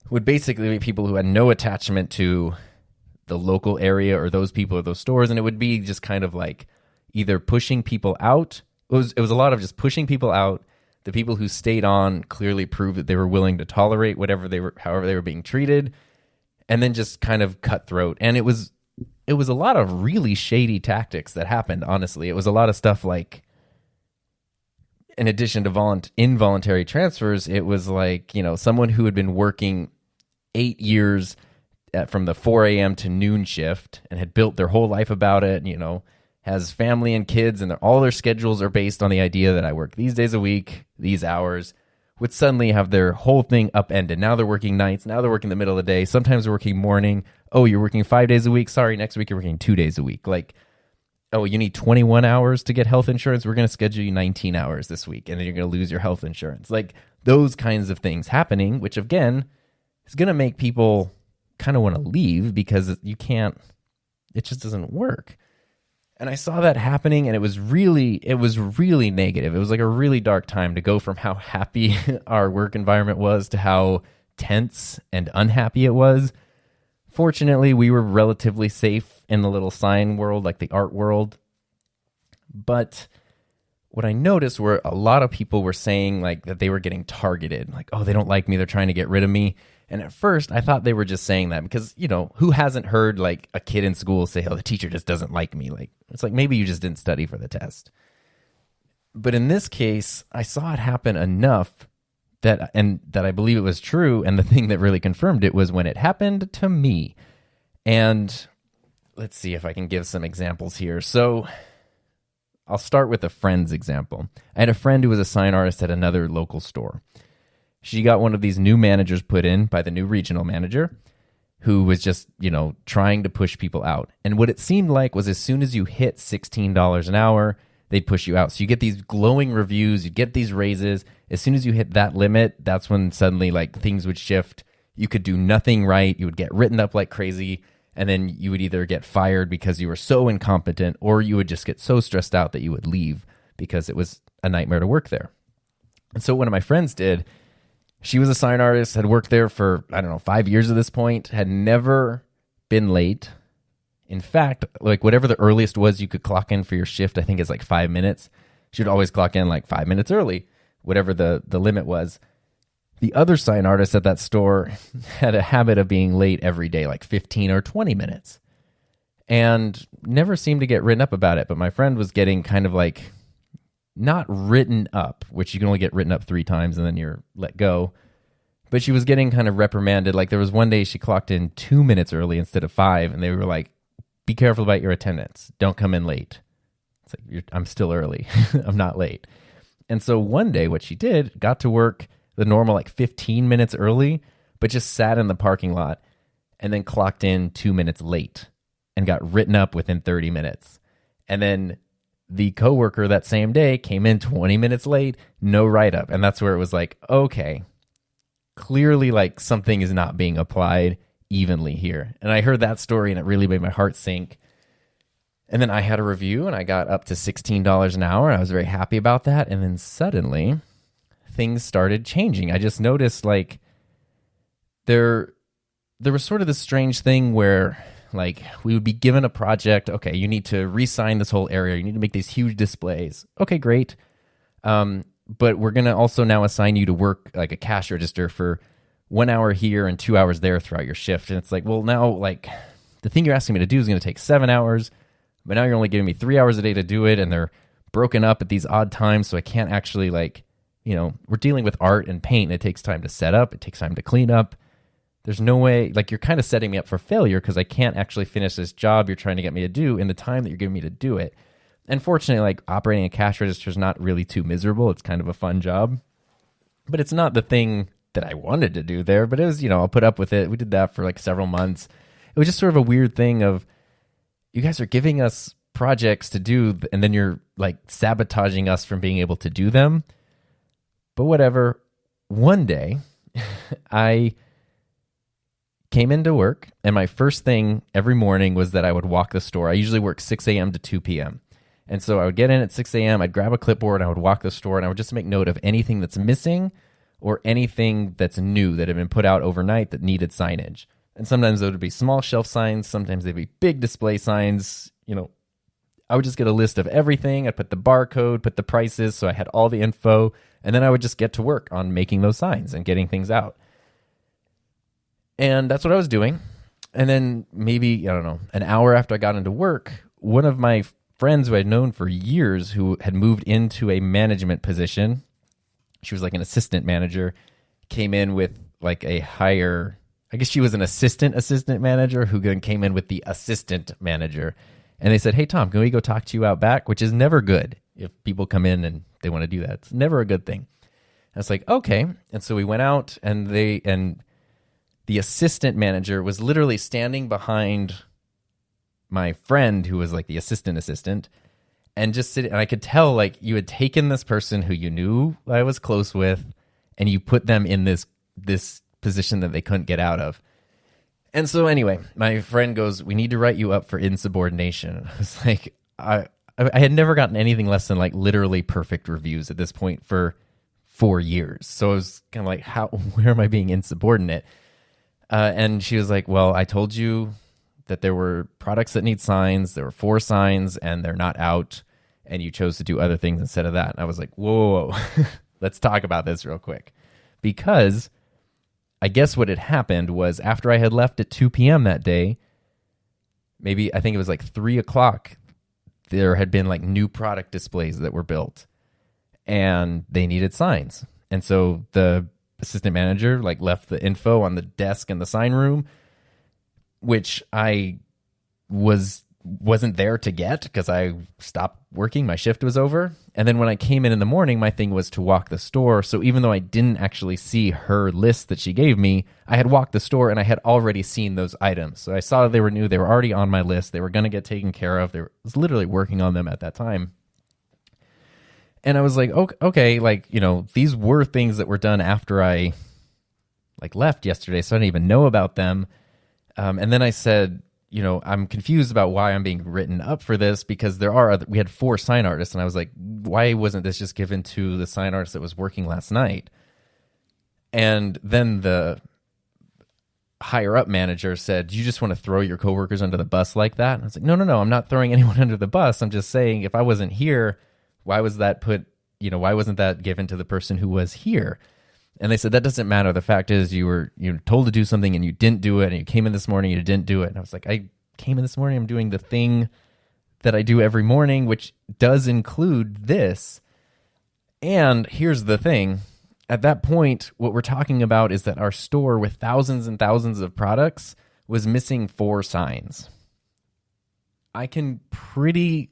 would basically be people who had no attachment to the local area or those people or those stores. And it would be just kind of like either pushing people out. It was a lot of just pushing people out. The people who stayed on clearly proved that they were willing to tolerate however they were being treated, and then just kind of cutthroat. And it was a lot of really shady tactics that happened, honestly. It was a lot of stuff like, in addition to involuntary transfers, it was like, someone who had been working 8 years from the 4 a.m. to noon shift and had built their whole life about it, has family and kids, and all their schedules are based on the idea that I work these days a week, these hours, would suddenly have their whole thing upended. Now they're working nights. Now they're working the middle of the day. Sometimes they're working morning. Oh, you're working 5 days a week. Sorry, next week you're working 2 days a week. Like, oh, you need 21 hours to get health insurance. We're going to schedule you 19 hours this week, and then you're going to lose your health insurance. Like those kinds of things happening, which again is going to make people kind of want to leave because it just doesn't work. And I saw that happening, and it was really negative. It was like a really dark time to go from how happy our work environment was to how tense and unhappy it was. Fortunately, we were relatively safe in the little sign world, like the art world. But what I noticed were a lot of people were saying like that they were getting targeted. Like, oh, they don't like me. They're trying to get rid of me. And at first, I thought they were just saying that because, who hasn't heard like a kid in school say, oh, the teacher just doesn't like me. Like, it's like maybe you just didn't study for the test. But in this case, I saw it happen enough that I believe it was true. And the thing that really confirmed it was when it happened to me. And let's see if I can give some examples here. So I'll start with a friend's example. I had a friend who was a sign artist at another local store. She got one of these new managers put in by the new regional manager who was just, trying to push people out. And what it seemed like was as soon as you hit $16 an hour, they'd push you out. So you get these glowing reviews, you get these raises. As soon as you hit that limit, that's when suddenly like things would shift. You could do nothing right. You would get written up like crazy. And then you would either get fired because you were so incompetent, or you would just get so stressed out that you would leave because it was a nightmare to work there. And so one of my friends did. She was a sign artist, had worked there for, 5 years at this point, had never been late. In fact, like whatever the earliest was you could clock in for your shift, I think it's like 5 minutes. She would always clock in like 5 minutes early, whatever the limit was. The other sign artist at that store had a habit of being late every day, like 15 or 20 minutes, and never seemed to get written up about it. But my friend was getting kind of like, not written up, which you can only get written up 3 times and then you're let go. But she was getting kind of reprimanded. Like there was one day she clocked in 2 minutes early instead of 5, and they were like, be careful about your attendance. Don't come in late. It's like, I'm still early. I'm not late. And so one day what she did, got to work the normal like 15 minutes early, but just sat in the parking lot and then clocked in 2 minutes late and got written up within 30 minutes. And then the coworker that same day came in 20 minutes late, no write-up. And that's where it was like, okay, clearly like something is not being applied evenly here. And I heard that story and it really made my heart sink. And then I had a review and I got up to $16 an hour. I was very happy about that. And then suddenly things started changing. I just noticed like there was sort of this strange thing where like we would be given a project. Okay, you need to re-sign this whole area. You need to make these huge displays. Okay, great. But we're going to also now assign you to work like a cash register for 1 hour here and 2 hours there throughout your shift. And it's like, well, now like the thing you're asking me to do is going to take 7 hours, but now you're only giving me 3 hours a day to do it. And they're broken up at these odd times. So I can't actually like, we're dealing with art and paint. And it takes time to set up. It takes time to clean up. There's no way, like you're kind of setting me up for failure because I can't actually finish this job you're trying to get me to do in the time that you're giving me to do it. And fortunately, like operating a cash register is not really too miserable. It's kind of a fun job, but it's not the thing that I wanted to do there. But it was, I'll put up with it. We did that for like several months. It was just sort of a weird thing of you guys are giving us projects to do and then you're like sabotaging us from being able to do them. But whatever. One day I came into work, and my first thing every morning was that I would walk the store. I usually work 6 a.m. to 2 p.m. And so I would get in at 6 a.m., I'd grab a clipboard, and I would walk the store, and I would just make note of anything that's missing or anything that's new that had been put out overnight that needed signage. And sometimes there would be small shelf signs, sometimes they'd be big display signs. I would just get a list of everything. I'd put the barcode, put the prices, so I had all the info, and then I would just get to work on making those signs and getting things out. And that's what I was doing. And then maybe, an hour after I got into work, one of my friends who I'd known for years who had moved into a management position, she was like an assistant manager, came in with like a higher I guess she was an assistant manager who then came in with the assistant manager. And they said, hey, Tom, can we go talk to you out back? Which is never good if people come in and they want to do that. It's never a good thing. And it's like, okay. And so we went out, and the assistant manager was literally standing behind my friend who was like the assistant, and just sitting. And I could tell, like, you had taken this person who you knew I was close with, and you put them in this position that they couldn't get out of. And so anyway, my friend goes, we need to write you up for insubordination. And I was like, I had never gotten anything less than like literally perfect reviews at this point for 4 years. So I was kind of like, where am I being insubordinate? And she was like, well, I told you that there were products that need signs. There were 4 signs, and they're not out. And you chose to do other things instead of that. And I was like, whoa. Let's talk about this real quick. Because I guess what had happened was, after I had left at 2 p.m. that day, maybe I think it was like 3 o'clock, there had been like new product displays that were built, and they needed signs. And so the assistant manager like left the info on the desk in the sign room, which I wasn't there to get because I stopped working. My shift was over. And then when I came in the morning, my thing was to walk the store. So even though I didn't actually see her list that she gave me, I had walked the store and I had already seen those items. So I saw they were new. They were already on my list. They were going to get taken care of. I was literally working on them at that time. And I was like, okay, like, you know, these were things that were done after I like left yesterday. So I didn't even know about them. And then I said, you know, I'm confused about why I'm being written up for this, because we had 4 sign artists, and I was like, why wasn't this just given to the sign artist that was working last night? And then the higher up manager said, you just want to throw your coworkers under the bus like that? And I was like, no, I'm not throwing anyone under the bus. I'm just saying, if I wasn't here, why wasn't that given to the person who was here? And they said, that doesn't matter. The fact is, you were told to do something and you didn't do it, and you came in this morning and you didn't do it. And I was like, I came in this morning, I'm doing the thing that I do every morning, which does include this. And here's the thing. At that point, what we're talking about is that our store with thousands and thousands of products was missing 4 signs. I can pretty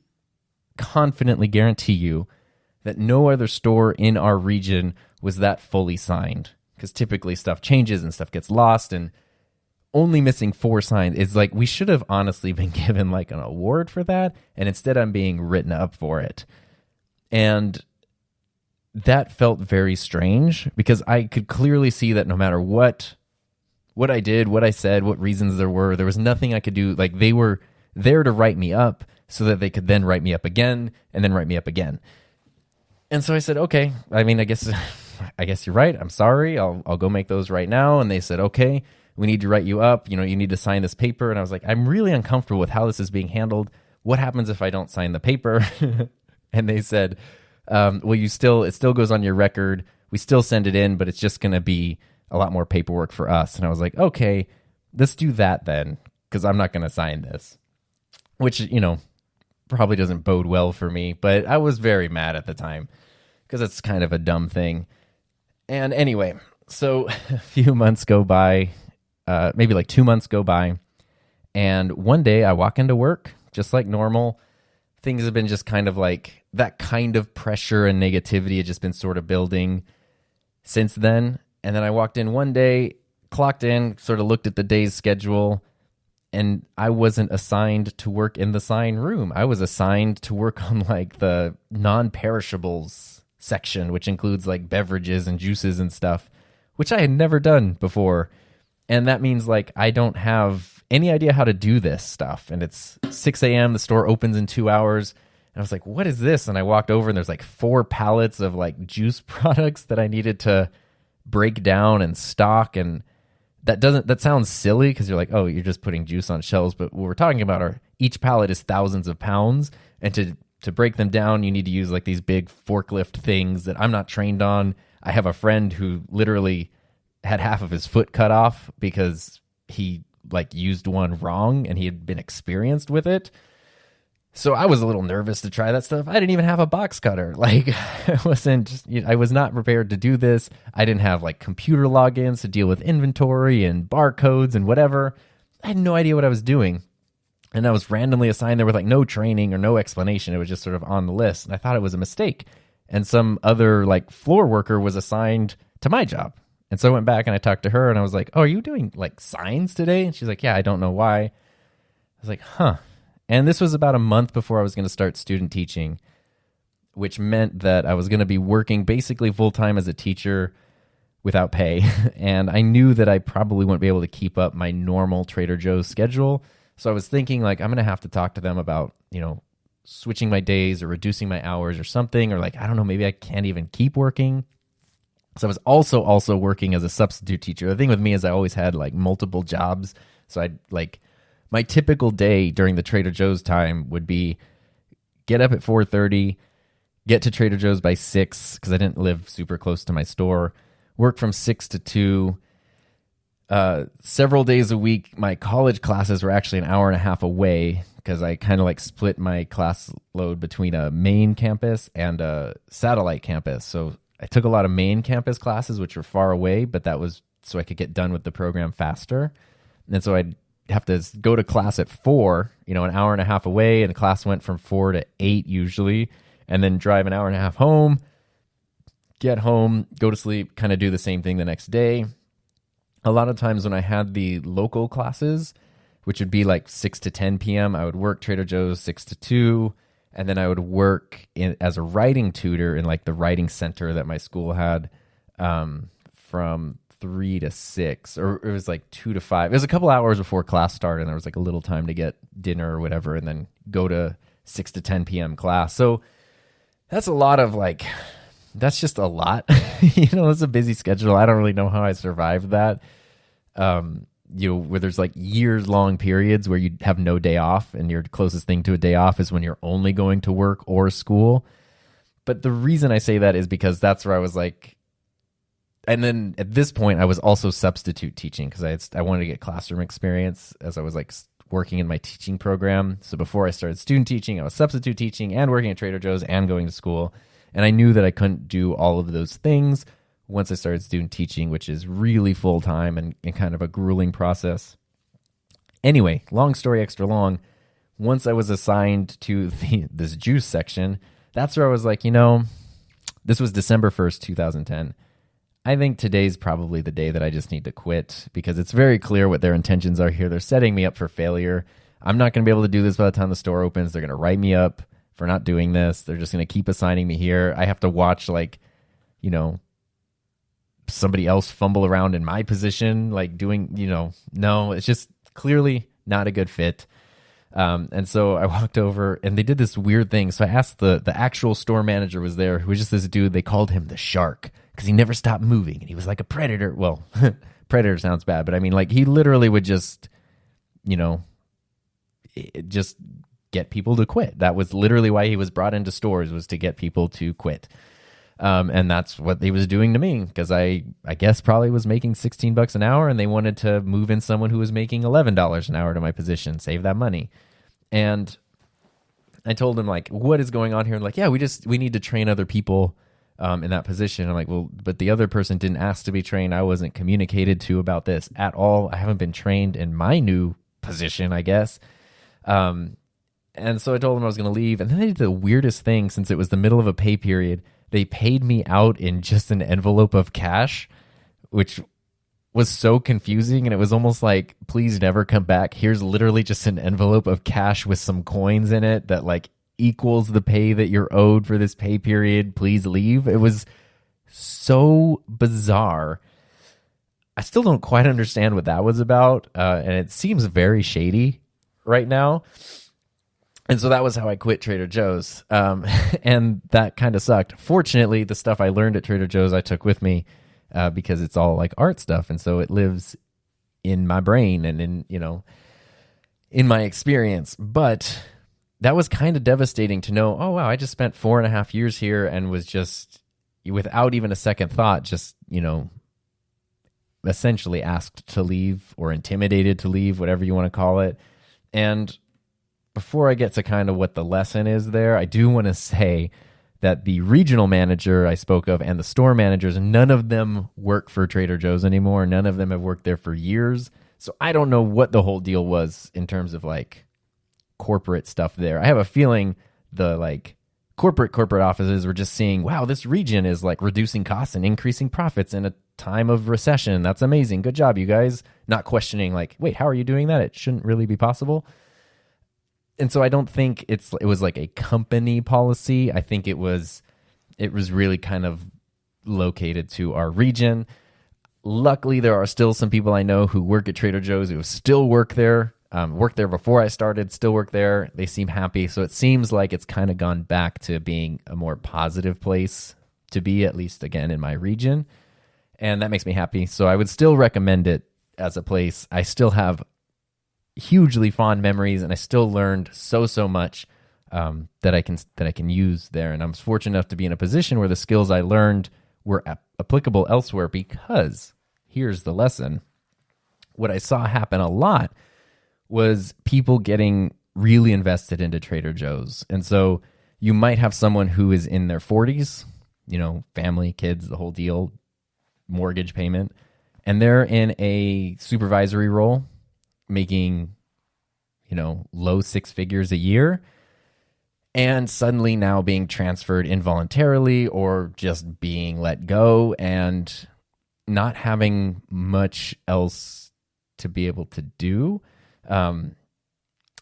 confidently guarantee you that no other store in our region was that fully signed, because typically stuff changes and stuff gets lost, and only missing 4 signs is like, we should have honestly been given like an award for that, and instead I'm being written up for it. And that felt very strange, because I could clearly see that no matter what I did, what I said, what reasons there was nothing I could do. Like, they were there to write me up so that they could then write me up again and then write me up again. And so I said, okay, I mean, I guess you're right. I'm sorry. I'll go make those right now. And they said, okay, we need to write you up. You know, you need to sign this paper. And I was like, I'm really uncomfortable with how this is being handled. What happens if I don't sign the paper? And they said, well, it still goes on your record. We still send it in, but it's just going to be a lot more paperwork for us. And I was like, okay, let's do that then, because I'm not going to sign this, which, you know, probably doesn't bode well for me. But I was very mad at the time, because it's kind of a dumb thing. And anyway, so a few months go by, maybe like 2 months go by, and one day I walk into work just like normal. Things have been just kind of like, that kind of pressure and negativity had just been sort of building since then. And then I walked in one day, clocked in, sort of looked at the day's schedule, and I wasn't assigned to work in the sign room. I was assigned to work on like the non-perishables section, which includes like beverages and juices and stuff, which I had never done before. And that means like I don't have any idea how to do this stuff. And it's 6 a.m. The store opens in 2 hours. And I was like, what is this? And I walked over, and there's like 4 pallets of like juice products that I needed to break down and stock. And that sounds silly, because you're like, oh, you're just putting juice on shelves. But what we're talking about are, each pallet is thousands of pounds. And to break them down, you need to use like these big forklift things that I'm not trained on. I have a friend who literally had half of his foot cut off because he like used one wrong, and he had been experienced with it. So I was a little nervous to try that stuff. I didn't even have a box cutter. Like I was not prepared to do this. I didn't have like computer logins to deal with inventory and barcodes and whatever. I had no idea what I was doing. And I was randomly assigned there with like no training or no explanation. It was just sort of on the list. And I thought it was a mistake. And some other like floor worker was assigned to my job. And so I went back and I talked to her and I was like, oh, are you doing like signs today? And she's like, yeah, I don't know why. I was like, huh. And this was about a month before I was going to start student teaching, which meant that I was going to be working basically full-time as a teacher without pay. And I knew that I probably wouldn't be able to keep up my normal Trader Joe's schedule. So I was thinking like, I'm going to have to talk to them about, switching my days or reducing my hours or something, or like, I don't know, maybe I can't even keep working. So I was also working as a substitute teacher. The thing with me is I always had like multiple jobs. So I'd like, my typical day during the Trader Joe's time would be get up at 4:30, get to Trader Joe's by 6 because I didn't live super close to my store, work from 6 to 2. Several days a week, my college classes were actually an hour and a half away because I kind of like split my class load between a main campus and a satellite campus. So I took a lot of main campus classes, which were far away, but that was so I could get done with the program faster. And so I'd have to go to class at 4, an hour and a half away, and the class went from 4 to 8 usually, and then drive an hour and a half home, get home, go to sleep, kind of do the same thing the next day. A lot of times when I had the local classes, which would be like 6 to 10 p.m., I would work Trader Joe's 6 to 2, and then I would work as a writing tutor in like the writing center that my school had from 3 to 6, or it was like 2 to 5. It was a couple hours before class started, and there was like a little time to get dinner or whatever, and then go to 6 to 10 p.m. class. So that's a lot of like, that's just a lot. It's a busy schedule. I don't really know how I survived that. Where there's like years long periods where you have no day off, and your closest thing to a day off is when you're only going to work or school. But the reason I say that is because that's where I was like, and then at this point I was also substitute teaching because I wanted to get classroom experience as I was like working in my teaching program. So before I started student teaching, I was substitute teaching and working at Trader Joe's and going to school. And I knew that I couldn't do all of those things once I started student teaching, which is really full-time and kind of a grueling process. Anyway, long story extra long, once I was assigned to this juice section, that's where I was like, this was December 1st, 2010. I think today's probably the day that I just need to quit because it's very clear what their intentions are here. They're setting me up for failure. I'm not going to be able to do this by the time the store opens. They're going to write me up for not doing this. They're just going to keep assigning me here. I have to watch somebody else fumble around in my position, like doing, no, it's just clearly not a good fit. And so I walked over and they did this weird thing. So I asked the actual store manager was there, who was just this dude. They called him the Shark because he never stopped moving. And he was like a predator. Well, predator sounds bad, but I mean, like he literally would just, just get people to quit. That was literally why he was brought into stores, was to get people to quit. And that's what he was doing to me because I guess probably was making $16 an hour and they wanted to move in someone who was making $11 an hour to my position, save that money. And I told him like, what is going on here? And like, yeah, we need to train other people in that position. I'm like, well, but the other person didn't ask to be trained. I wasn't communicated to about this at all. I haven't been trained in my new position, I guess. And so I told them I was going to leave. And then they did the weirdest thing since it was the middle of a pay period. They paid me out in just an envelope of cash, which was so confusing. And it was almost like, please never come back. Here's literally just an envelope of cash with some coins in it that like equals the pay that you're owed for this pay period. Please leave. It was so bizarre. I still don't quite understand what that was about. And it seems very shady right now. And so that was how I quit Trader Joe's. And that kind of sucked. Fortunately, the stuff I learned at Trader Joe's I took with me because it's all like art stuff. And so it lives in my brain and in my experience. But that was kind of devastating to know, oh, wow, I just spent 4.5 years here and was just, without even a second thought, just, essentially asked to leave or intimidated to leave, whatever you want to call it. And before I get to kind of what the lesson is there, I do want to say that the regional manager I spoke of and the store managers, none of them work for Trader Joe's anymore. None of them have worked there for years. So I don't know what the whole deal was in terms of like corporate stuff there. I have a feeling the like corporate offices were just seeing, wow, this region is like reducing costs and increasing profits in a time of recession. That's amazing. Good job, you guys. Not questioning like, wait, how are you doing that? It shouldn't really be possible. And so I don't think it was like a company policy. I think it was really kind of located to our region. Luckily, there are still some people I know who work at Trader Joe's who still work there. Worked there before I started, still work there. They seem happy. So it seems like it's kind of gone back to being a more positive place to be, at least again in my region. And that makes me happy. So I would still recommend it as a place. I still have hugely fond memories, and I still learned so much that I can use there. And I'm fortunate enough to be in a position where the skills I learned were applicable elsewhere, because here's the lesson. What I saw happen a lot was people getting really invested into Trader Joe's. And so you might have someone who is in their 40s, family, kids, the whole deal, mortgage payment, and they're in a supervisory role making, low six figures a year, and suddenly now being transferred involuntarily or just being let go and not having much else to be able to do.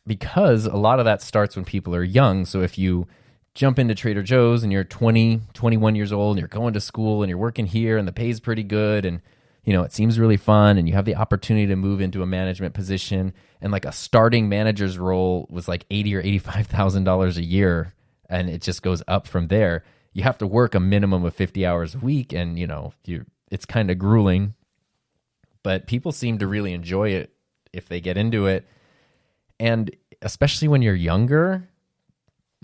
Because a lot of that starts when people are young. So if you jump into Trader Joe's and you're 20, 21 years old and you're going to school and you're working here and the pay's pretty good and, it seems really fun and you have the opportunity to move into a management position, and like a starting manager's role was like $80,000 or $85,000 a year, and it just goes up from there. You have to work a minimum of 50 hours a week, and, it's kind of grueling, but people seem to really enjoy it if they get into it. And especially when you're younger,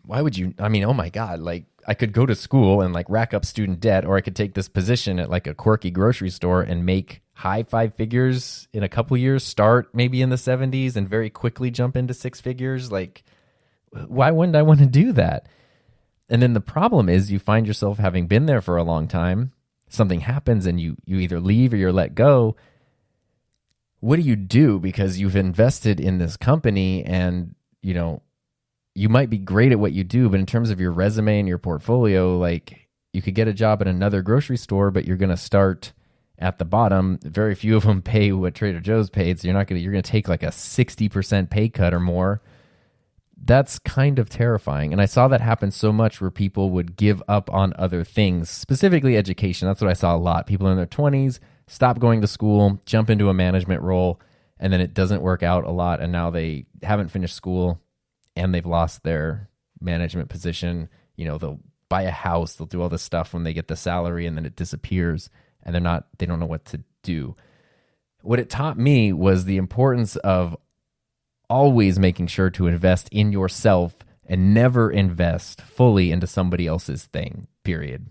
why would you? I mean, oh my God, like I could go to school and like rack up student debt, or I could take this position at like a quirky grocery store and make high five figures in a couple years, start maybe in the 70s and very quickly jump into six figures. Like, why wouldn't I want to do that? And then the problem is you find yourself having been there for a long time, something happens and you either leave or you're let go. What do you do? Because you've invested in this company and, you might be great at what you do, but in terms of your resume and your portfolio, like you could get a job at another grocery store, but you're going to start at the bottom. Very few of them pay what Trader Joe's paid. So you're going to take like a 60% pay cut or more. That's kind of terrifying. And I saw that happen so much where people would give up on other things, specifically education. That's what I saw a lot. People in their 20s stop going to school, jump into a management role, and then it doesn't work out a lot. And now they haven't finished school and they've lost their management position. They'll buy a house, they'll do all this stuff when they get the salary, and then it disappears and they don't know what to do. What it taught me was the importance of always making sure to invest in yourself and never invest fully into somebody else's thing, period.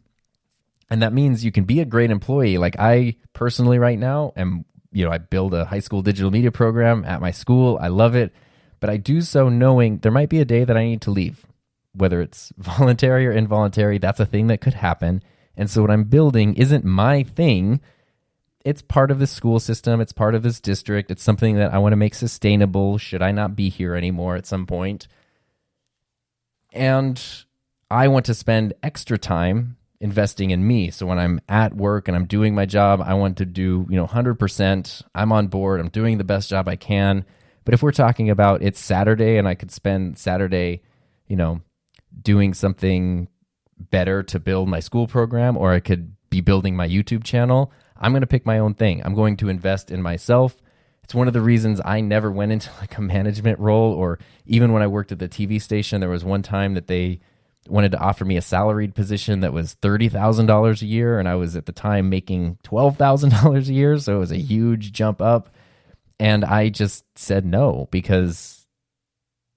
And that means you can be a great employee. Like I personally right now am, I build a high school digital media program at my school. I love it, but I do so knowing there might be a day that I need to leave, whether it's voluntary or involuntary. That's a thing that could happen. And so what I'm building isn't my thing. It's part of the school system. It's part of this district. It's something that I want to make sustainable should I not be here anymore at some point. And I want to spend extra time investing in me. So when I'm at work and I'm doing my job, I want to do, 100%. I'm on board. I'm doing the best job I can. But if we're talking about it's Saturday and I could spend Saturday, doing something better to build my school program, or I could be building my YouTube channel, I'm going to pick my own thing. I'm going to invest in myself. It's one of the reasons I never went into like a management role, or even when I worked at the TV station, there was one time that they wanted to offer me a salaried position that was $30,000 a year. And I was at the time making $12,000 a year. So it was a huge jump up. And I just said no, because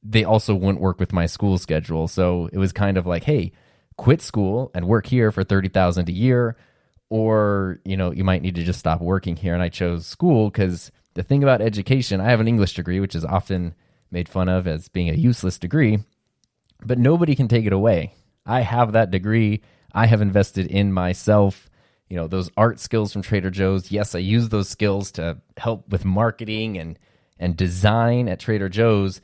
they also wouldn't work with my school schedule. So it was kind of like, hey, quit school and work here for $30,000 a year, or, you might need to just stop working here. And I chose school because the thing about education, I have an English degree, which is often made fun of as being a useless degree, but nobody can take it away. I have that degree. I have invested in myself. You know, those art skills from Trader Joe's. Yes, I use those skills to help with marketing and design at Trader Joe's,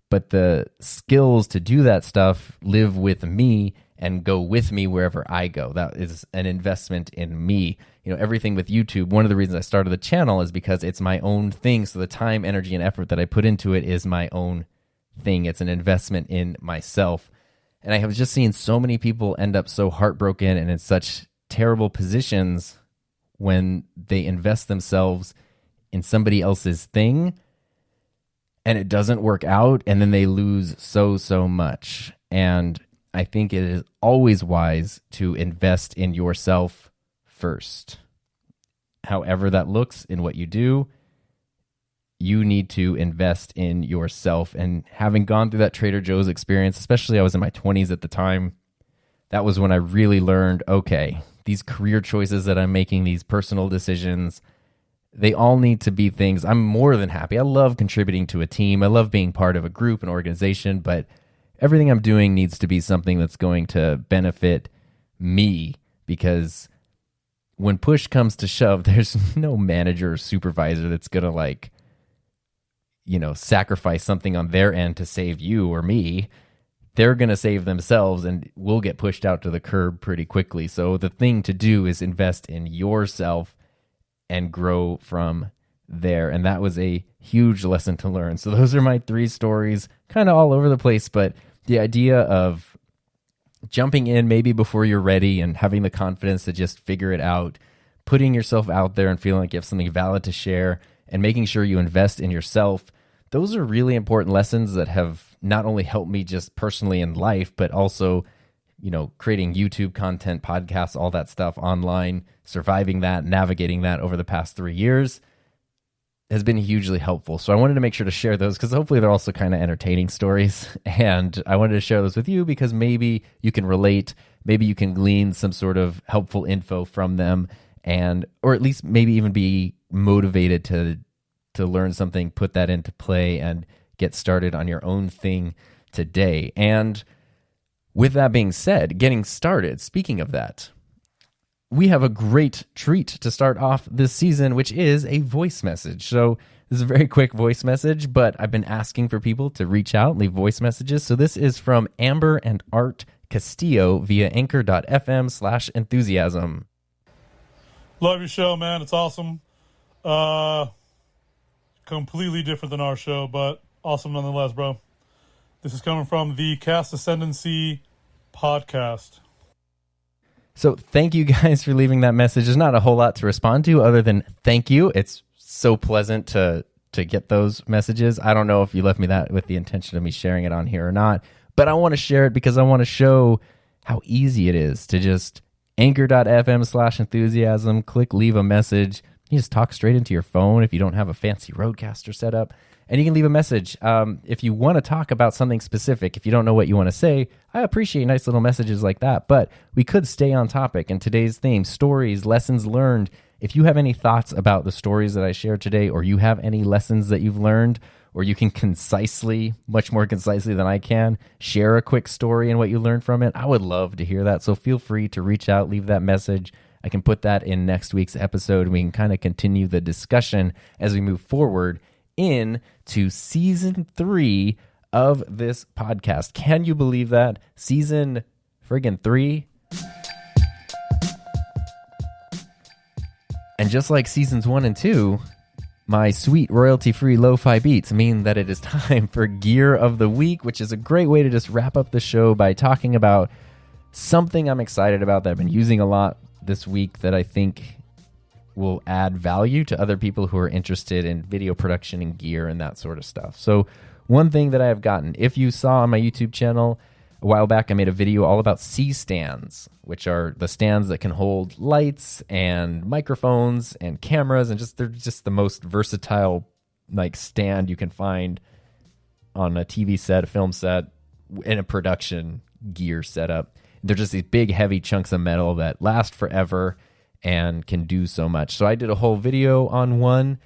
but the skills to do that stuff live with me and go with me wherever I go. That is an investment in me. You know, everything with YouTube, one of the reasons I started the channel is because it's my own thing. So the time, energy, and effort that I put into it is my own thing. It's an investment in myself. And I have just seen so many people end up so heartbroken and in such terrible positions when they invest themselves in somebody else's thing and it doesn't work out, and then they lose so much. And I think it is always wise to invest in yourself first. However that looks in what you do, you need to invest in yourself. And having gone through that Trader Joe's experience, especially I was in my 20s at the time, that was when I really learned, okay, these career choices that I'm making, these personal decisions, they all need to be things. I'm more than happy. I love contributing to a team. I love being part of a group, an organization, but everything I'm doing needs to be something that's going to benefit me, because when push comes to shove, there's no manager or supervisor that's going to sacrifice something on their end to save you or me. They're going to save themselves and we'll get pushed out to the curb pretty quickly. So the thing to do is invest in yourself and grow from there. And that was a huge lesson to learn. So those are my 3 stories, kind of all over the place, but the idea of jumping in maybe before you're ready and having the confidence to just figure it out, putting yourself out there and feeling like you have something valid to share, and making sure you invest in yourself. Those are really important lessons that have not only helped me just personally in life, but also, creating YouTube content, podcasts, all that stuff online, surviving that, navigating that over the past 3 years has been hugely helpful. So I wanted to make sure to share those because hopefully they're also kind of entertaining stories. And I wanted to share those with you because maybe you can relate, maybe you can glean some sort of helpful info from them, or at least maybe even be motivated to learn something, put that into play, and get started on your own thing today. And with that being said, getting started, speaking of that, we have a great treat to start off this season, which is a voice message. So this is a very quick voice message, but I've been asking for people to reach out and leave voice messages. So this is from Amber and Art Castillo via anchor.fm/enthusiasm. Love your show, man. It's awesome. Completely different than our show, but awesome nonetheless, bro. This is coming from the Cast Ascendancy podcast. So thank you guys for leaving that message. There's not a whole lot to respond to other than thank you. It's so pleasant to get those messages. I don't know if you left me that with the intention of me sharing it on here or not, but I want to share it because I want to show how easy it is to just anchor.fm/enthusiasm, click leave a message. You just talk straight into your phone if you don't have a fancy Roadcaster set up. And you can leave a message. If you want to talk about something specific, if you don't know what you want to say, I appreciate nice little messages like that. But we could stay on topic. And today's theme, stories, lessons learned. If you have any thoughts about the stories that I shared today, or you have any lessons that you've learned, or you can much more concisely than I can, share a quick story and what you learned from it, I would love to hear that. So feel free to reach out, leave that message. I can put that in next week's episode, and we can kind of continue the discussion as we move forward into season 3 of this podcast. Can you believe that? Season friggin' 3? And just like seasons 1 and 2, my sweet royalty-free lo-fi beats mean that it is time for Gear of the Week, which is a great way to just wrap up the show by talking about something I'm excited about that I've been using a lot this week that I think will add value to other people who are interested in video production and gear and that sort of stuff. So one thing that I have gotten, if you saw on my YouTube channel a while back, I made a video all about C Stands, which are the stands that can hold lights and microphones and cameras, and they're just the most versatile stand you can find on a TV set, a film set, in a production gear setup. They're just these big, heavy chunks of metal that last forever and can do so much. So I did a whole video on one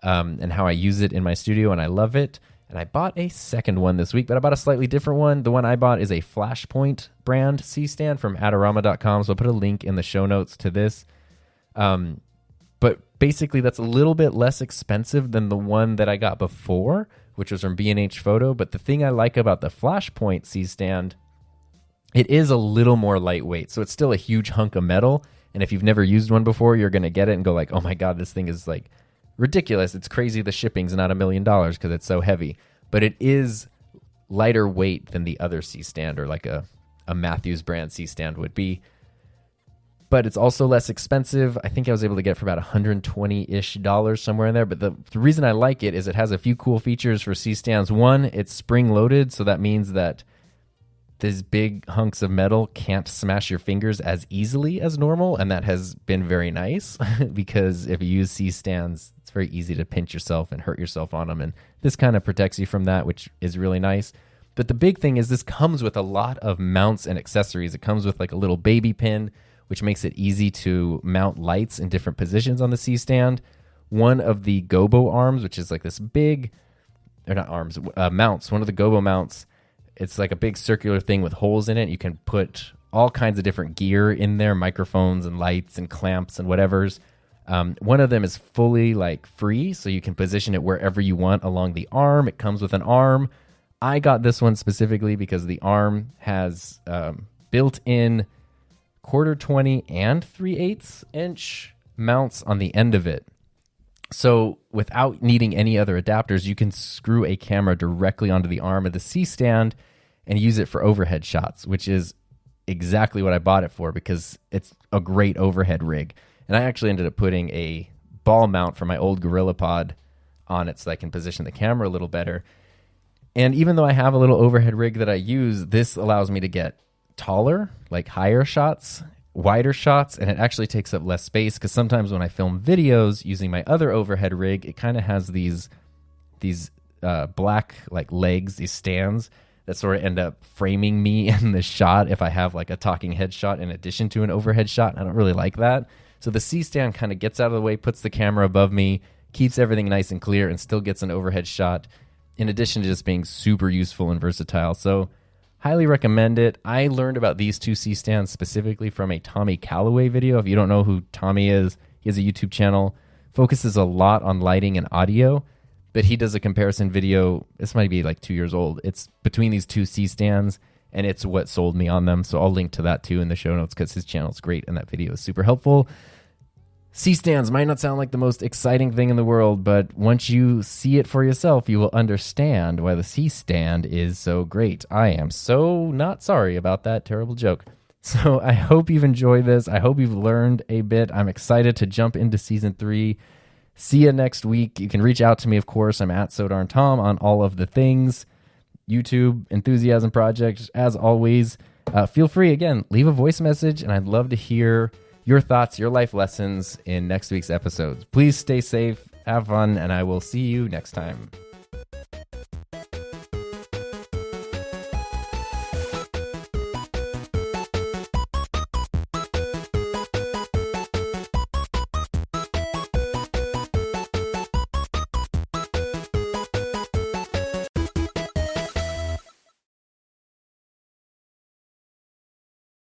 and how I use it in my studio, and I love it. And then And I bought a second one this week, but I bought a slightly different one. The one I bought is a Flashpoint brand C Stand from Adorama.com. So I'll put a link in the show notes to this. But basically, that's a little bit less expensive than the one that I got before, which was from B&H Photo. But the thing I like about the Flashpoint C Stand, it is a little more lightweight. So it's still a huge hunk of metal. And if you've never used one before, you're going to get it and go like, oh my God, this thing is like ridiculous. It's crazy the shipping's not $1 million because it's so heavy. But it is lighter weight than the other C Stand, or like a Matthews brand C Stand would be. But it's also less expensive. I think I was able to get it for about $120-ish somewhere in there. But the reason I like it is it has a few cool features for C Stands. One, it's spring loaded, so that means that these big hunks of metal can't smash your fingers as easily as normal, and that has been very nice because if you use C Stands, it's very easy to pinch yourself and hurt yourself on them, and this kind of protects you from that, which is really nice. But the big thing is this comes with a lot of mounts and accessories. It comes with like a little baby pin, which makes it easy to mount lights in different positions on the C Stand. One of the gobo arms, which is like this big, or not arms, mounts, one of the gobo mounts, it's like a big circular thing with holes in it. You can put all kinds of different gear in there, microphones and lights and clamps and whatever's. One of them is fully like free, so you can position it wherever you want along the arm. It comes with an arm. I got this one specifically because the arm has built-in 1/4, 20 and 3/8 inch mounts on the end of it. So without needing any other adapters, you can screw a camera directly onto the arm of the C Stand and use it for overhead shots, which is exactly what I bought it for because it's a great overhead rig. And I actually ended up putting a ball mount for my old GorillaPod on it so I can position the camera a little better. And even though I have a little overhead rig that I use, this allows me to get taller, like higher shots, wider shots, and it actually takes up less space because sometimes when I film videos using my other overhead rig, it kind of has these black like legs, these stands that sort of end up framing me in the shot if I have like a talking head shot in addition to an overhead shot. I don't really like that. So the C Stand kind of gets out of the way, puts the camera above me, keeps everything nice and clear, and still gets an overhead shot in addition to just being super useful and versatile. So highly recommend it. I learned about these two C Stands specifically from a Tommy Calloway video. If you don't know who Tommy is, he has a YouTube channel, focuses a lot on lighting and audio, but he does a comparison video. This might be like 2 years old. It's between these two C Stands, and it's what sold me on them. So I'll link to that too in the show notes because his channel is great and that video is super helpful. C Stands might not sound like the most exciting thing in the world, but once you see it for yourself, you will understand why the C Stand is so great. I am so not sorry about that terrible joke. So I hope you've enjoyed this. I hope you've learned a bit. I'm excited to jump into season 3. See you next week. You can reach out to me, of course. I'm at SoDarnTom on all of the things. YouTube, Enthusiasm Project, as always. Feel free, again, leave a voice message, and I'd love to hear your thoughts, your life lessons in next week's episodes. Please stay safe, have fun, and I will see you next time.